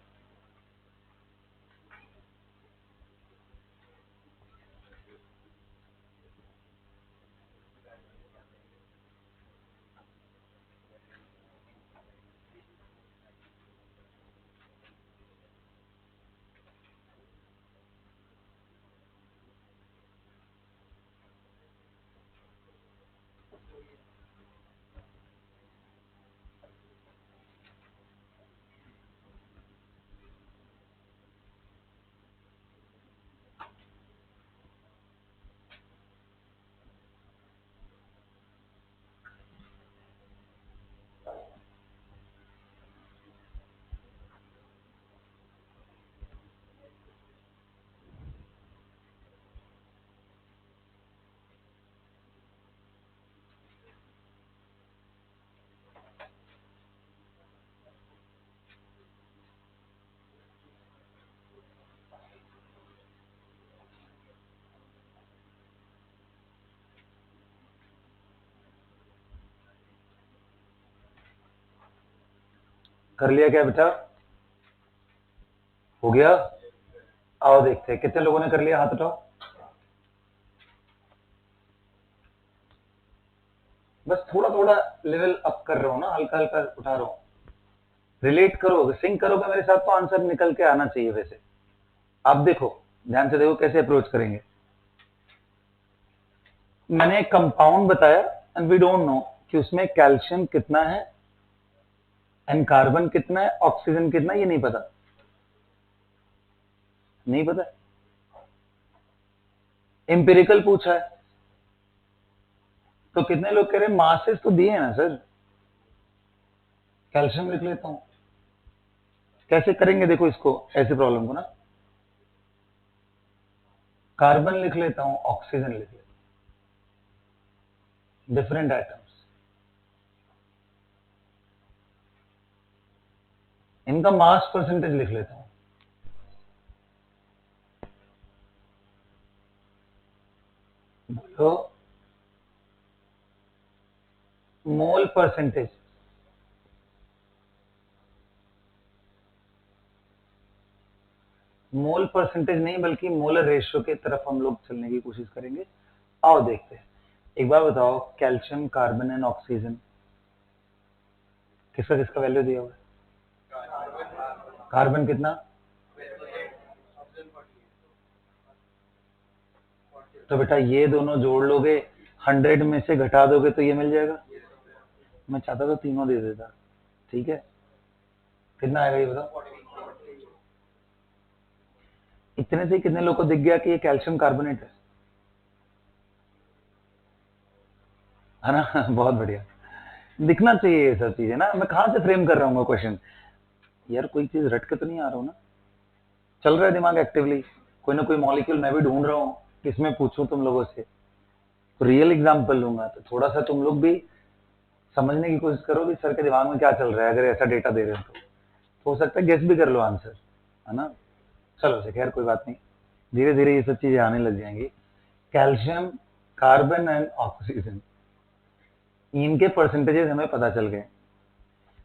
कर लिया क्या बेटा? हो गया? आओ देखते हैं कितने लोगों ने कर लिया, हाथ उठाओ। बस थोड़ा थोड़ा लेवल अप कर रहा हूं ना, हल्का हल्का उठा रहा हूं। रिलेट करोगे, सिंक करोगे मेरे साथ तो आंसर निकल के आना चाहिए। वैसे आप देखो, ध्यान से देखो कैसे अप्रोच करेंगे। मैंने एक कंपाउंड बताया एंड वी डोंट नो कि उसमें कैल्शियम कितना है एंड कार्बन कितना है, ऑक्सीजन कितना है, ये नहीं पता, नहीं पता। एम्पिरिकल पूछा है तो कितने लोग कह रहे हैं मासेस तो दिए हैं ना सर, कैल्शियम लिख लेता हूं। कैसे करेंगे देखो इसको, ऐसे प्रॉब्लम को ना, कार्बन लिख लेता हूं, ऑक्सीजन लिख लेता हूं, डिफरेंट एटम्स, इनका मास परसेंटेज लिख लेता हूं। बोलो मोल परसेंटेज, मोल परसेंटेज नहीं बल्कि मोलर रेशियो के तरफ हम लोग चलने की कोशिश करेंगे। आओ देखते हैं। एक बार बताओ, कैल्शियम, कार्बन एंड ऑक्सीजन, किसका किसका वैल्यू दिया हुआ है? कार्बन कितना? तो बेटा ये दोनों जोड़ लोगे, 100 में से घटा दोगे तो ये मिल जाएगा। मैं चाहता तो तीनों दे देता, ठीक है, कितना आएगा ये बताओ। इतने से कितने लोग को दिख गया कि ये कैल्शियम कार्बोनेट है ना? बहुत बढ़िया, दिखना चाहिए ये सब चीजें ना। मैं कहां से फ्रेम कर रहा हूँ क्वेश्चन, यार कोई चीज रट के तो नहीं आ रहा हूँ ना, चल रहा है दिमाग एक्टिवली, कोई ना कोई मॉलिक्यूल मैं भी ढूंढ रहा हूँ, किसमें पूछूं तुम लोगों से, तो रियल एग्जाम्पल लूंगा, तो थोड़ा सा तुम लोग भी समझने की कोशिश करो कि सर के दिमाग में क्या चल रहा है। अगर ऐसा डेटा दे रहे हो तो हो सकता है गेस भी कर लो आंसर, है ना? चलो से खैर कोई बात नहीं, धीरे धीरे ये सब चीजें आने लग जाएंगी। कैल्शियम, कार्बन एंड ऑक्सीजन, इनके परसेंटेजेस हमें पता चल गए।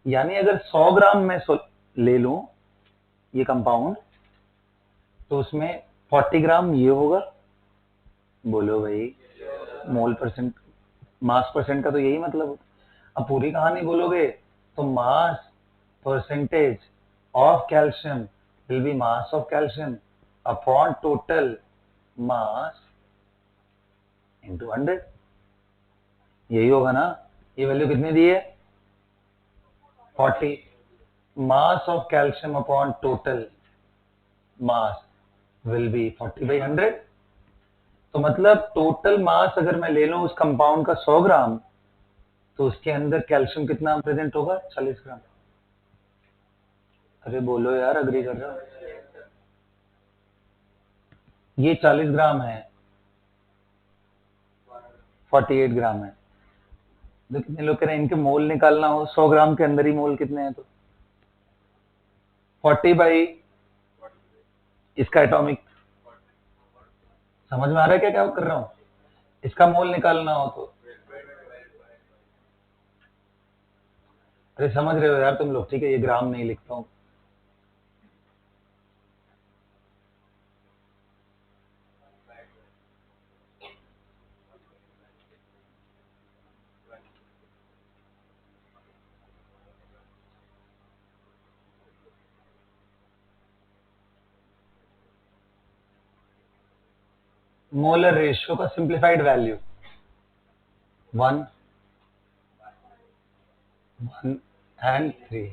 यानी अगर 100 ग्राम में ले लूं ये कंपाउंड, तो उसमें 40 ग्राम ये होगा। बोलो भाई, मोल परसेंट, मास परसेंट का तो यही मतलब। अब पूरी कहानी बोलोगे तो मास percentage of calcium will be mass of calcium upon total mass into 100, यही होगा ना। ये वैल्यू कितनी दी है? 40, mass of calcium upon total mass will be 40/100। तो मतलब टोटल मास अगर मैं ले लूं उस कंपाउंड का 100 ग्राम, तो उसके अंदर कैल्शियम कितना प्रेजेंट होगा? 40 ग्राम। अरे बोलो यार, अग्री कर रहे हो? ये 40 ग्राम है, 48 ग्राम है। तो कितने लोग कह रहे हैं इनके मोल निकालना हो, 100 ग्राम के अंदर ही मोल कितने हैं? तो 40 बाई इसका एटॉमिक, समझ में आ रहा है क्या क्या कर रहा हूं? इसका मोल निकालना हो तो, अरे समझ रहे हो यार तुम लोग, ठीक है, ये ग्राम नहीं लिखता हूं। मोलर रेशियो का simplified value 1, 1 and 3।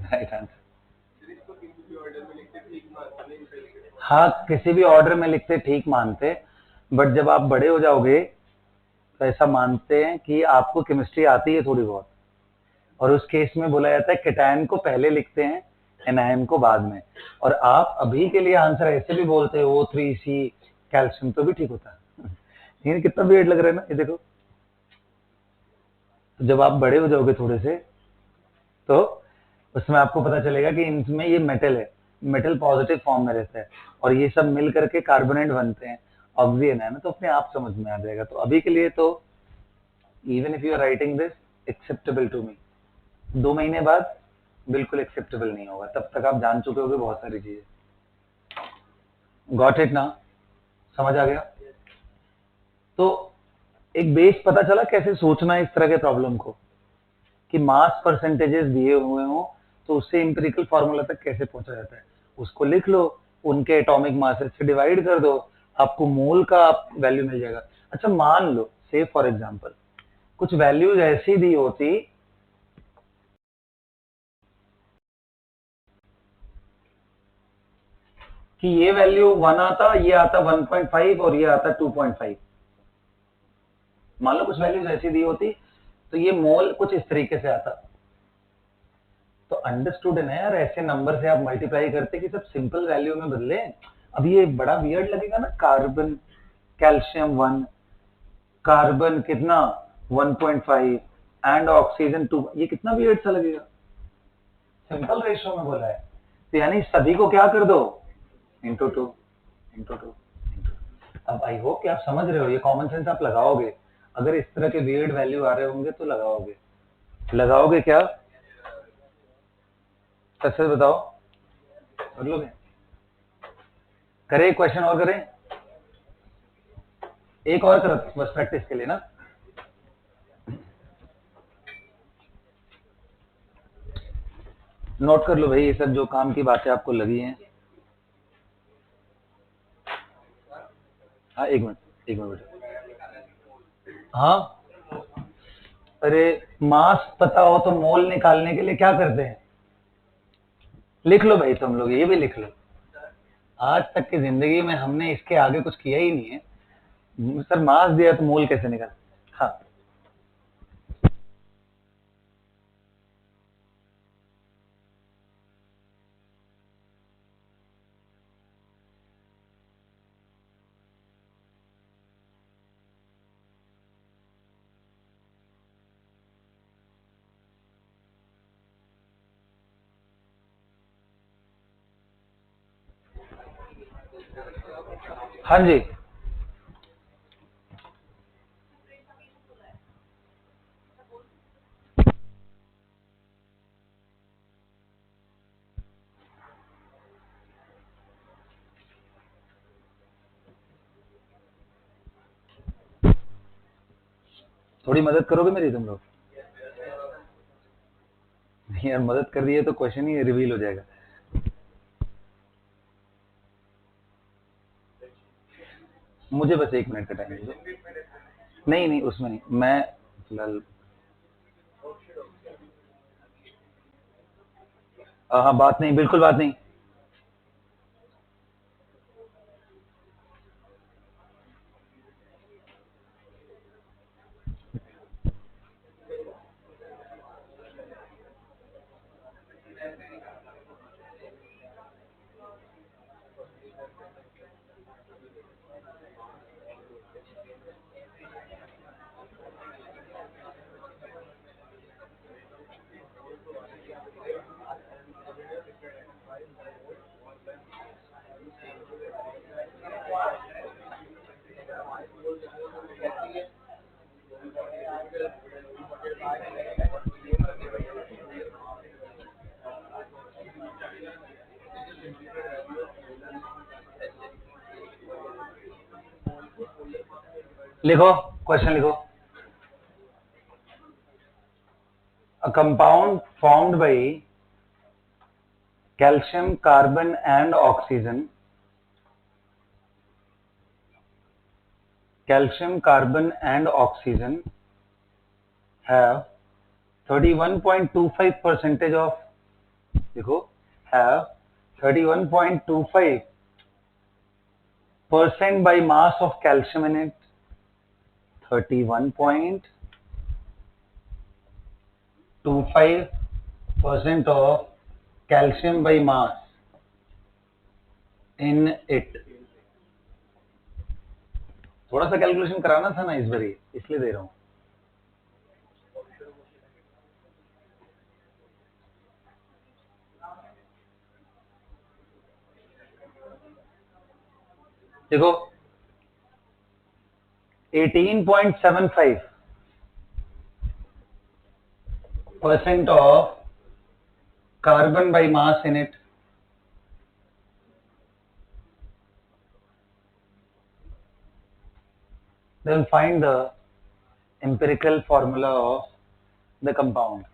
Right answer. हाँ, किसी भी ऑर्डर में लिखते ठीक मानते, बट जब आप बड़े हो जाओगे तो ऐसा मानते हैं कि आपको केमिस्ट्री आती है थोड़ी बहुत, और उस केस में बोला जाता है केटायन को पहले लिखते हैं, एनायन को बाद में। और आप अभी के लिए आंसर ऐसे भी बोलते हो O3C कैल्शियम, तो भी ठीक होता है। ये कितना वेट लग रहा है ना, ये देखो। तो जब आप बड़े हो जाओगे थोड़े से, तो उसमें आपको पता चलेगा कि इनमें ये मेटल है, मेटल पॉजिटिव फॉर्म में रहता है, और ये सब मिल करके कार्बोनेट बनते हैं, ऑक्सीजन है ना, तो अपने आप समझ में आ जाएगा। तो अभी के लिए तो even if you are writing this acceptable to me, 2 महीने बाद बिल्कुल एक्सेप्टेबल नहीं होगा, तब तक आप जान चुके होगे बहुत सारी चीजें। गॉट इट ना? समझ आ गया? तो एक बेस पता चला कैसे सोचना है इस तरह के प्रॉब्लम को, कि मास परसेंटेजेस दिए हुए हो तो उससे एम्पिरिकल फॉर्मूला तक कैसे पहुंचा जाता है उसको लिख लो, उनके एटॉमिक मासेस से डिवाइड कर दो, आपको मोल का वैल्यू मिल जाएगा। अच्छा मान लो से फॉर एग्जांपल कुछ वैल्यूज ऐसी दी होती कि ये वैल्यू 1 आता, ये आता 1.5 और ये आता 2.5, मान लो कुछ वैल्यूज ऐसी दी होती तो ये मोल कुछ इस तरीके से आता। तो अंडरस्टूड है ना यार, ऐसे नंबर से आप मल्टीप्लाई करते कि सब सिंपल वैल्यू में बदले। अब ये बड़ा वियर्ड लगेगा ना, कार्बन कैल्शियम 1, कार्बन कितना 1.5 एंड ऑक्सीजन 2, ये कितना वियर्ड सा लगेगा। सिंपल रेशियो में बोला है, तो यानी सभी को क्या कर दो इंटू टू इंटू टू। अब आई होप कि आप समझ रहे हो, ये कॉमन सेंस आप लगाओगे, अगर इस तरह के वियर्ड वैल्यू आ रहे होंगे तो लगाओगे क्या, सच सच बताओ, कर लोगे? करें क्वेश्चन और करें, एक और करो बस प्रैक्टिस के लिए ना। नोट कर लो भाई ये सब जो काम की बातें आपको लगी हैं। हाँ एक मिनट हाँ, अरे मास पता हो तो मोल निकालने के लिए क्या करते हैं, लिख लो भाई तुम लोग, ये भी लिख लो। आज तक की जिंदगी में हमने इसके आगे कुछ किया ही नहीं है, सर मास दिया तो मोल कैसे निकाल। हाँ हाँ जी, थोड़ी मदद करोगे मेरी तुम लोग? नहीं यार, मदद कर रही है तो क्वेश्चन ही रिवील हो जाएगा। मुझे बस 1 मिनट का टाइम दे दो। नहीं उसमें नहीं, मैं फिलहाल हाँ बात नहीं, बिल्कुल बात नहीं। लिखो, क्वेश्चन लिखो। A compound formed by calcium, carbon and oxygen, calcium, carbon and oxygen have 31.25 percentage of, देखो, have 31.25% by mass of calcium in it, 31.25% of calcium by mass in it। थोड़ा सा कैलकुलेशन कराना था ना इस बारी, इसलिए दे रहा हूं। देखो 18.75% of carbon by mass in it, then find the empirical formula of the compound।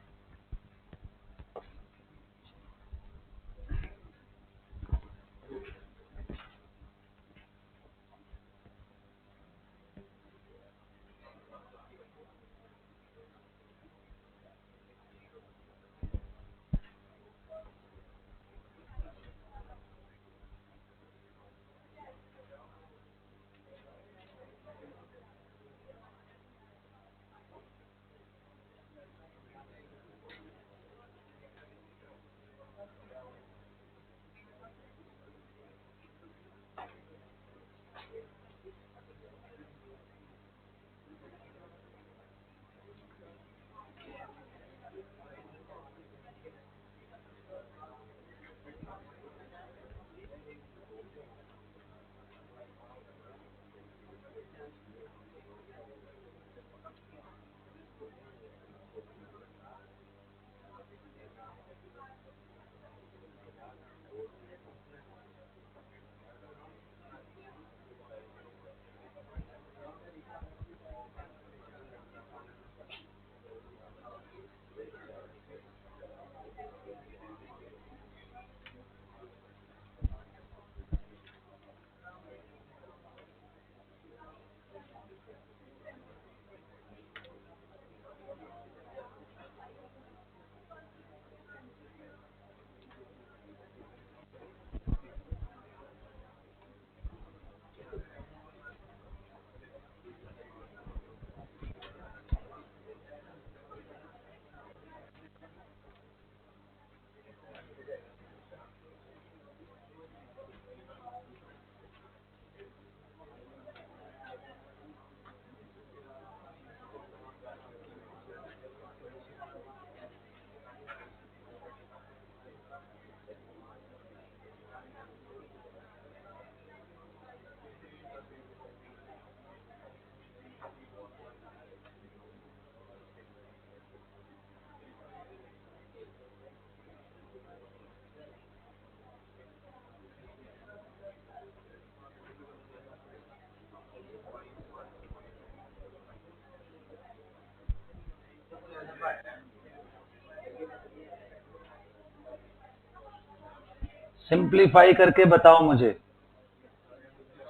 Simplify करके बताओ मुझे,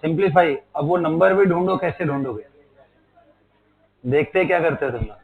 सिंप्लीफाई। अब वो नंबर भी ढूंढो, कैसे ढूंढोगे? देखते क्या करते हो तुम लोग?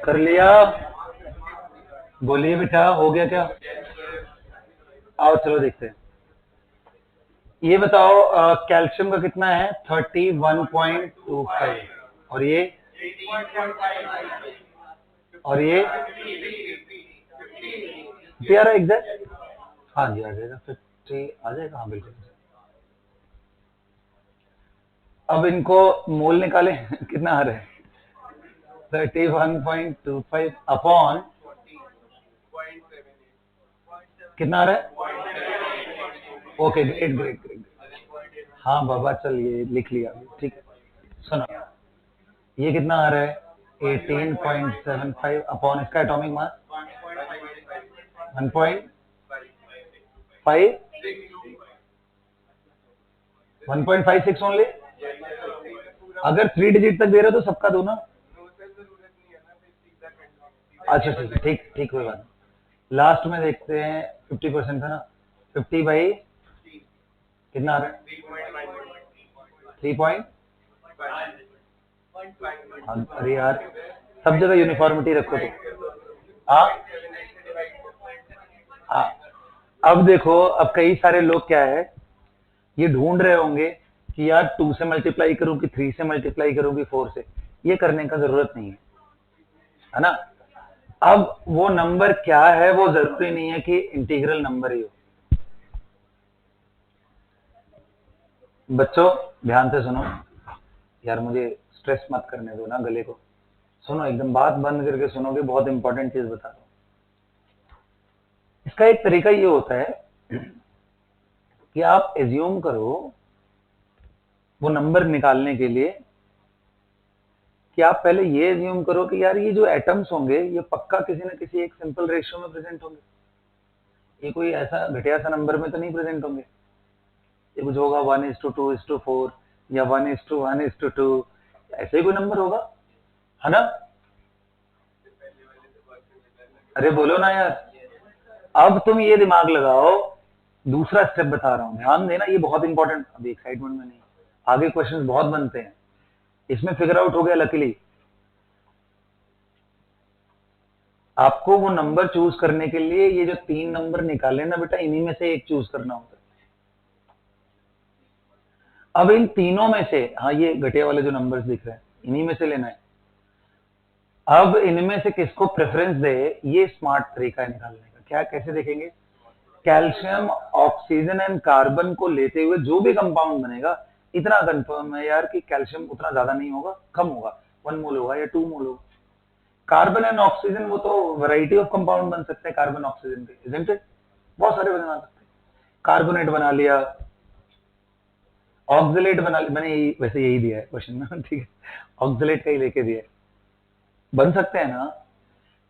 कर लिया? बोलिए बेटा, हो गया क्या? आओ चलो देखते हैं। ये बताओ कैल्शियम का कितना है? 31.25। और ये? और ये यार एग्जैक्ट, हाँ जी आ जाएगा 50, आ जाएगा, हाँ बिल्कुल। अब इनको मोल निकाले कितना आ रहा है? 31.25 अपॉन कितना आ रहा है? Okay great great great. हाँ बाबा चल ये लिख लिया, ठीक है। सुनो, ये कितना आ रहा है? 18.75 अपॉन इसका एटॉमिक मास 1.5, 1.56 ओनली। अगर 3 डिजिट तक दे रहे हो तो सबका दो ना। अच्छा ठीक है, ठीक ठीक, कोई बात नहीं। लास्ट में देखते हैं 50% था ना, 50 बाई कितना आ रहा है? 3 पॉइंट। अरे यार सब जगह यूनिफॉर्मिटी रखो तो। हाँ हाँ, अब देखो, अब कई सारे लोग क्या है, ये ढूंढ रहे होंगे कि यार 2 से मल्टीप्लाई करूं कि 3 से मल्टीप्लाई करूं कि 4 से। ये करने का जरूरत नहीं है ना। अब वो नंबर क्या है, वो जरूरी नहीं है कि इंटीग्रल नंबर ही हो। बच्चों ध्यान से सुनो यार, मुझे स्ट्रेस मत करने दो ना गले को। सुनो, एकदम बात बंद करके सुनोगे, बहुत इंपॉर्टेंट चीज बता रहा हूं। इसका एक तरीका ये होता है कि आप एज्यूम करो वो नंबर निकालने के लिए कि आप पहले ये एज्यूम करो कि यार ये जो एटम्स होंगे ये पक्का किसी न किसी एक सिंपल रेशियो में प्रेजेंट होंगे। ये कोई ऐसा घटिया सा नंबर में तो नहीं प्रेजेंट होंगे। ये कुछ होगा 1:2:4 या 1:1:2, ऐसे ही कोई नंबर होगा, है ना? अरे बोलो ना यार। अब तुम ये दिमाग लगाओ, दूसरा स्टेप बता रहा हूं, ध्यान देना, ये बहुत इंपॉर्टेंट। अभी एक्साइटमेंट में नहीं, आगे क्वेश्चंस बहुत बनते हैं, इसमें फिगर आउट हो गया लकीली। आपको वो नंबर चूज करने के लिए ये जो 3 नंबर निकाले ना बेटा, इन्हीं में से एक चूज करना होता है। अब इन तीनों में से, हाँ ये घटिया वाले जो नंबर्स दिख रहे हैं इन्हीं में से लेना है। अब इनमें से किसको प्रेफरेंस दे, ये स्मार्ट तरीका है निकालने का। क्या, कैसे देखेंगे? कैल्शियम, ऑक्सीजन एंड कार्बन को लेते हुए जो भी कंपाउंड बनेगा, इतना कंफर्म है यार कि कैल्शियम उतना ज्यादा नहीं होगा, कम होगा, 1 मोल होगा या 2 मोल होगा। कार्बन एंड ऑक्सीजन, वो तो वैरायटी ऑफ कंपाउंड बन सकते हैं कार्बन ऑक्सीजन के, इजंट इट? बहुत सारे बना सकते हैं। कार्बोनेट बना लिया, ऑक्सलेट बना लिया, मैंने वैसे यही दिया है क्वेश्चन में, ठीक है, ऑक्सलेट का ही लेके दिया है, बन सकते हैं ना।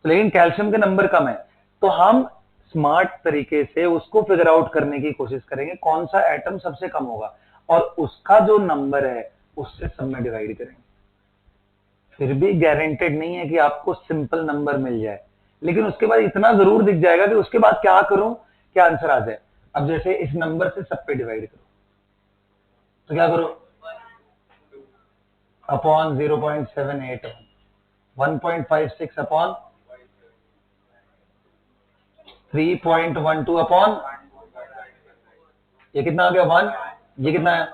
तो लेकिन कैल्शियम के नंबर कम है, तो हम स्मार्ट तरीके से उसको फिगर आउट करने की कोशिश करेंगे कौन सा एटम सबसे कम होगा, और उसका जो नंबर है उससे सब में डिवाइड करेंगे। फिर भी गारंटेड नहीं है कि आपको सिंपल नंबर मिल जाए, लेकिन उसके बाद इतना जरूर दिख जाएगा कि उसके बाद क्या करूं, क्या आंसर आ जाए। अब जैसे इस नंबर से सब पे डिवाइड करो, तो क्या करो, अपॉन 0.78, 1.56 अपॉन 3.12 अपॉन, ये कितना आ गया 1, ये कितना है,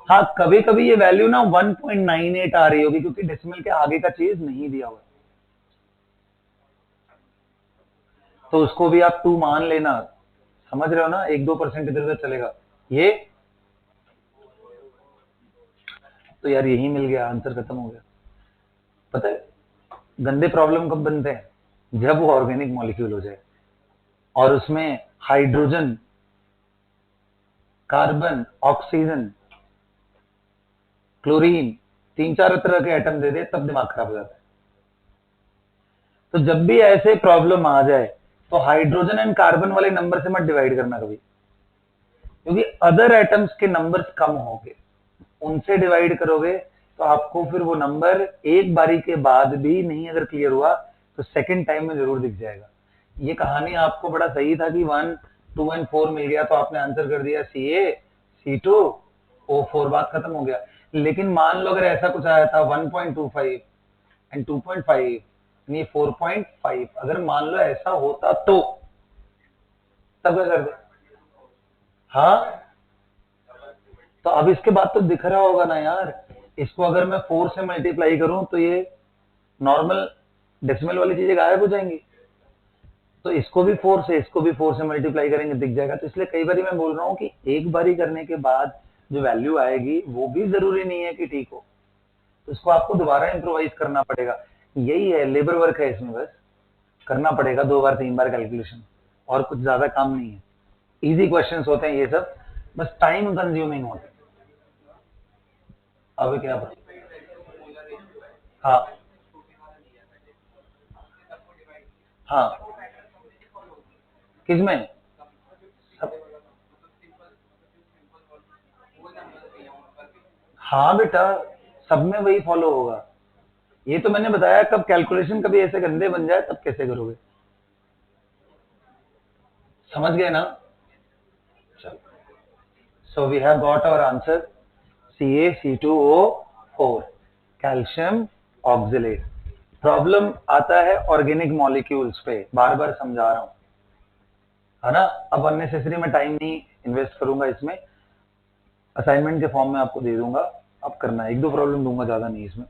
हाँ कभी कभी ये वैल्यू ना 1.98 आ रही होगी क्योंकि डेसिमल के आगे का चीज नहीं दिया हुआ, तो उसको भी आप 2 मान लेना, समझ रहे हो ना, 1-2% इधर उधर चलेगा ये, तो यार यही मिल गया, आंसर खत्म हो गया। पता है गंदे प्रॉब्लम कब बनते हैं, जब वो ऑर्गेनिक मॉलिक्यूल हो जाए और उसमें हाइड्रोजन, कार्बन, ऑक्सीजन, क्लोरीन, 3-4 तरह के एटम दे दे, तब दिमाग खराब हो जाता है। तो जब भी ऐसे प्रॉब्लम आ जाए तो हाइड्रोजन एंड कार्बन वाले नंबर से मत डिवाइड करना कभी, क्योंकि अदर एटम्स के नंबर्स कम होंगे, उनसे डिवाइड करोगे तो आपको फिर वो नंबर एक बारी के बाद भी नहीं अगर क्लियर हुआ तो सेकंड टाइम में जरूर दिख जाएगा। ये कहानी आपको बड़ा सही था कि 1, 2 एंड 4 मिल गया तो आपने आंसर कर दिया CaC2O4, बात खत्म हो गया। लेकिन मान लो अगर ऐसा कुछ आया था 1.25 एंड 2.5 यानी 4.5, अगर मान लो ऐसा होता तो तब क्या कर दे, हाँ तो अब इसके बाद तो दिख रहा होगा ना यार, इसको अगर मैं 4 से मल्टीप्लाई करूं तो ये नॉर्मल डेसिमल वाली चीजें गायब हो जाएंगी, तो इसको भी 4 से, इसको भी 4 से मल्टीप्लाई करेंगे दिख जाएगा। तो इसलिए कई बारी मैं बोल रहा हूं कि एक बारी करने के बाद जो वैल्यू आएगी वो भी जरूरी नहीं है कि ठीक हो, तो इसको आपको दोबारा इम्प्रोवाइज करना पड़ेगा। यही है, लेबर वर्क है इसमें, बस करना पड़ेगा 2 बार 3 बार कैलकुलेशन, और कुछ ज्यादा काम नहीं है। इजी क्वेश्चंस होते हैं ये सब, बस टाइम कंज्यूमिंग होते हैं। अब क्या पता, हाँ हाँ किसमें, सब, हाँ बेटा सब में वही फॉलो होगा। ये तो मैंने बताया, कब कैलकुलेशन कभी ऐसे गंदे बन जाए तब कैसे करोगे, समझ गए ना। So we have got our answer CaC2O4, calcium oxalate. Problem आता है ऑर्गेनिक मॉलिक्यूल्स पे, बार बार समझा रहा हूं, है ना। अब अननेसेसरी मैं टाइम नहीं इन्वेस्ट करूंगा इसमें, असाइनमेंट के फॉर्म में आपको दे दूंगा, आप करना, 1-2 प्रॉब्लम दूंगा, ज्यादा नहीं इसमें।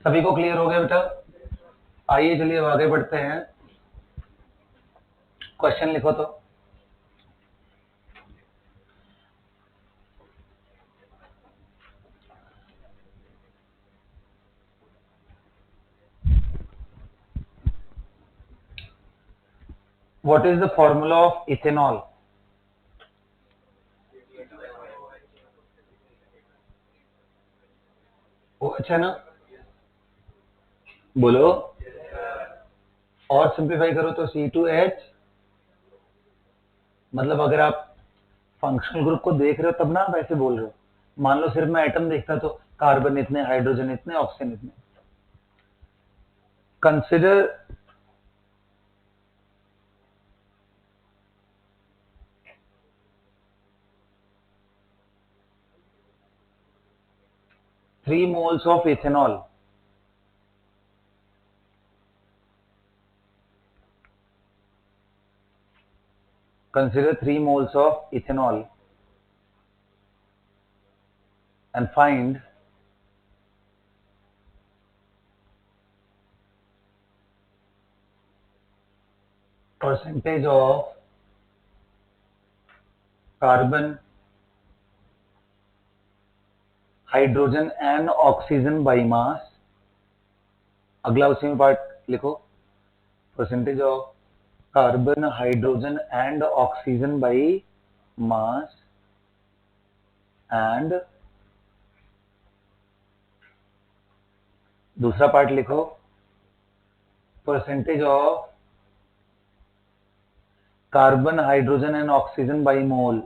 सभी को क्लियर हो गया बेटा, आइए चलिए अब आगे बढ़ते हैं, क्वेश्चन लिखो तो। What is the formula of ethanol, वो अच्छा ना, बोलो, और सिंप्लीफाई करो तो C2H, मतलब अगर आप फंक्शनल ग्रुप को देख रहे हो तब ना आप ऐसे बोल रहे हो, मान लो सिर्फ मैं एटम देखता तो कार्बन इतने, हाइड्रोजन इतने, ऑक्सीजन इतने। Consider three moles of ethanol, consider 3 moles of ethanol and find percentage of carbon, hydrogen and oxygen by mass। अगला उसी में पार्ट लिखो, percentage of carbon, hydrogen and oxygen by mass and, दूसरा part लिखो, percentage of carbon, hydrogen and oxygen by mole.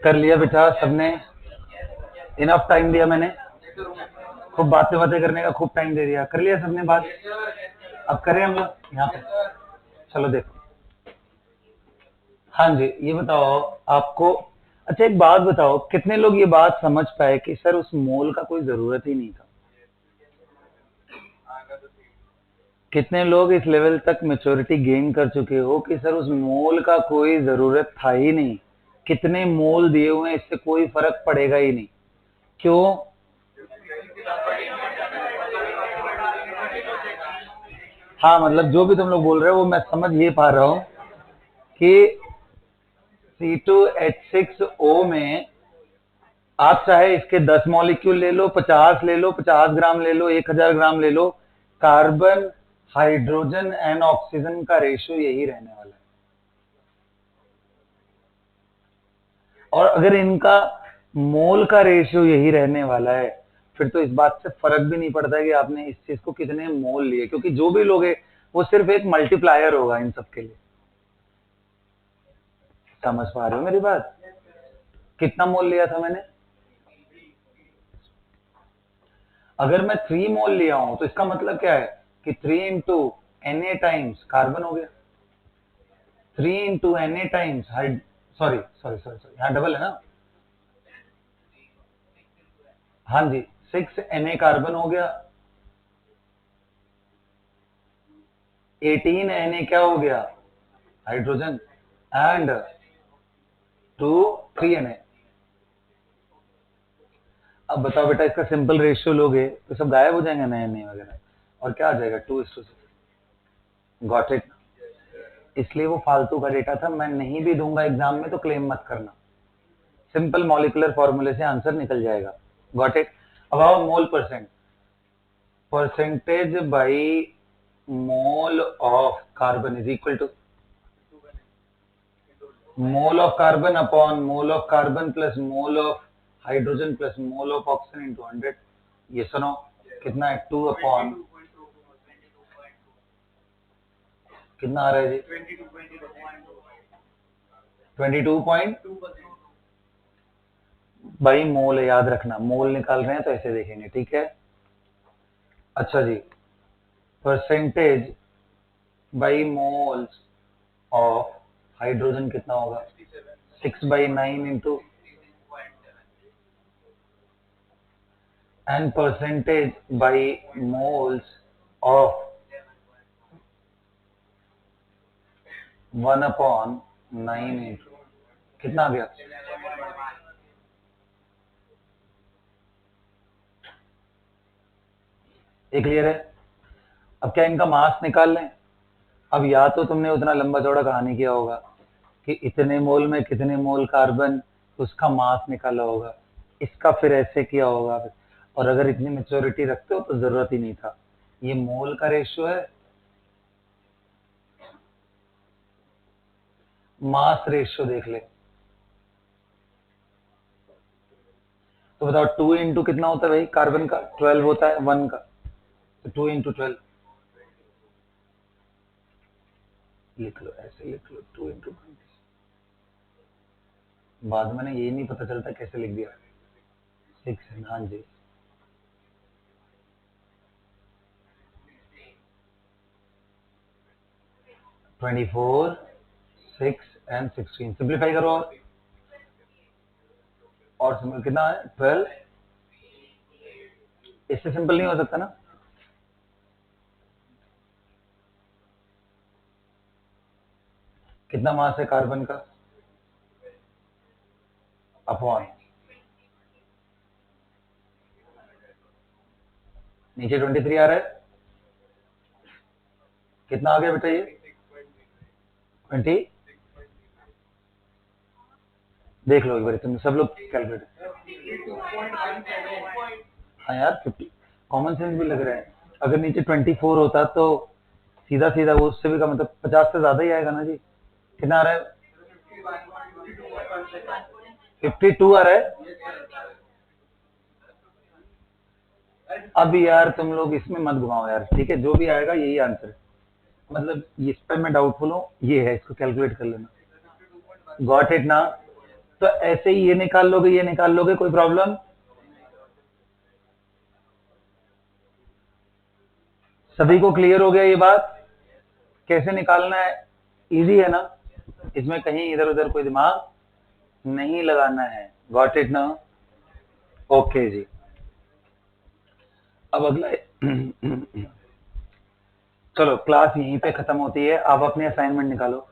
कर लिया बेटा सबने? इनफ टाइम दिया मैंने? खूब बातें करने का खूब टाइम दे दिया। कर लिया सबने बात? अब करें हम लोग यहाँ पे। चलो देखो, हाँ जी, ये बताओ आपको। अच्छा एक बात बताओ, कितने लोग ये बात समझ पाए कि सर उस मोल का कोई जरूरत ही नहीं था? कितने लोग इस लेवल तक मैच्योरिटी गेन कर चुके हो कि सर उस मोल का कोई जरूरत था ही नहीं? कितने मोल दिए हुए हैं, इससे कोई फर्क पड़ेगा ही नहीं। क्यों? हाँ मतलब जो भी तुम लोग बोल रहे हो वो मैं समझ ये पा रहा हूं कि C2H6O में आप चाहे इसके 10 मॉलिक्यूल ले लो, 50 ले लो, 50 ग्राम ले लो, 1000 ग्राम ले लो, कार्बन हाइड्रोजन एंड ऑक्सीजन का रेशियो यही रहने वाला है। और अगर इनका मोल का रेशियो यही रहने वाला है, फिर तो इस बात से फर्क भी नहीं पड़ता है कि आपने इस चीज को कितने मोल लिए, क्योंकि जो भी लोगे वो सिर्फ एक मल्टीप्लायर होगा इन सबके लिए। समझ पा रहे हो मेरी बात? कितना मोल लिया था मैंने? अगर मैं 3 मोल लिया हूं तो इसका मतलब क्या है कि 3 इंटू Na टाइम्स कार्बन हो गया, 3 into Na times sorry sorry sorry sorry, यहाँ डबल है ना? हाँ जी, 6 Na कार्बन हो गया, 18 Na क्या हो गया? Hydrogen, and 3 Na। अब बताओ बेटा, इसका सिंपल रेशियो लोगे तो सब गायब हो जाएंगे ना Na वगैरह, और क्या आ जाएगा? 2:6। Got it? इसलिए वो फालतू का डेटा था, मैं नहीं भी दूंगा एग्जाम में तो क्लेम मत करना, सिंपल मॉलिक्यूलर फॉर्मूले से आंसर निकल जाएगा। Got it? अब आओ mole percent, percentage by mole of carbon is equal to mole of carbon upon mole of carbon plus mole of hydrogen plus mole of oxygen into 100। ये सुनो कितना है? 2 अपॉन कितना आ रहा है जी? 22.2 भाई मोल है, याद रखना, मोल निकाल रहे हैं तो ऐसे देखेंगे, ठीक है? अच्छा जी, percentage by moles of hydrogen कितना होगा? 6/9 into, and percentage by moles of 1/9 into कितना आ गया? ये क्लियर है? अब क्या इनका मास निकाल लें? अब या तो तुमने उतना लंबा चौड़ा कहानी किया होगा कि इतने मोल में कितने मोल कार्बन, उसका मास निकाला होगा, इसका फिर ऐसे किया होगा, और अगर इतनी मेच्योरिटी रखते हो तो जरूरत ही नहीं था। ये मोल का रेशियो है, मास रेशियो देख ले तो बताओ 2 इंटू कितना होता है भाई? कार्बन का 12 होता है, 1 का, तो 2 इंटू 12 लिख लो, ऐसे लिख लो, 2 इंटू 20। बाद में ना यही नहीं पता चलता कैसे लिख दिया। 6 है, हाँ जी, ट्वेंटी 6 एंड 16 सिंप्लीफाई करो, और सिंपल कितना है? 12। इससे सिंपल नहीं हो सकता ना? कितना मास है कार्बन का? अपॉन नीचे 23 आ रहा है, कितना आ गया बेटा ये? 20। देख लो एक बार, तुम सब लोग कैलकुलेट। हाँ यार 50, कॉमन सेंस भी लग रहा है। अगर नीचे 24 होता तो सीधा सीधा वो उससे भी कम, मतलब 50 से ज्यादा ही आएगा ना जी। कितना आ रहा है? 52 आ रहा है। अब यार तुम लोग इसमें मत घुमाओ यार, ठीक है? जो भी आएगा यही आंसर है, मतलब इस पर मैं डाउटफुल हूँ, ये है, इसको कैलकुलेट कर लेना। गॉट इट ना? तो ऐसे ही ये निकाल लोगे, ये निकाल लोगे, कोई प्रॉब्लम? सभी को क्लियर हो गया ये बात? कैसे निकालना है? इजी है ना, इसमें कहीं इधर उधर कोई दिमाग नहीं लगाना है। गॉट इट ना? ओके जी। अब अगला चलो क्लास यहीं पे खत्म होती है, आप अपने असाइनमेंट निकालो।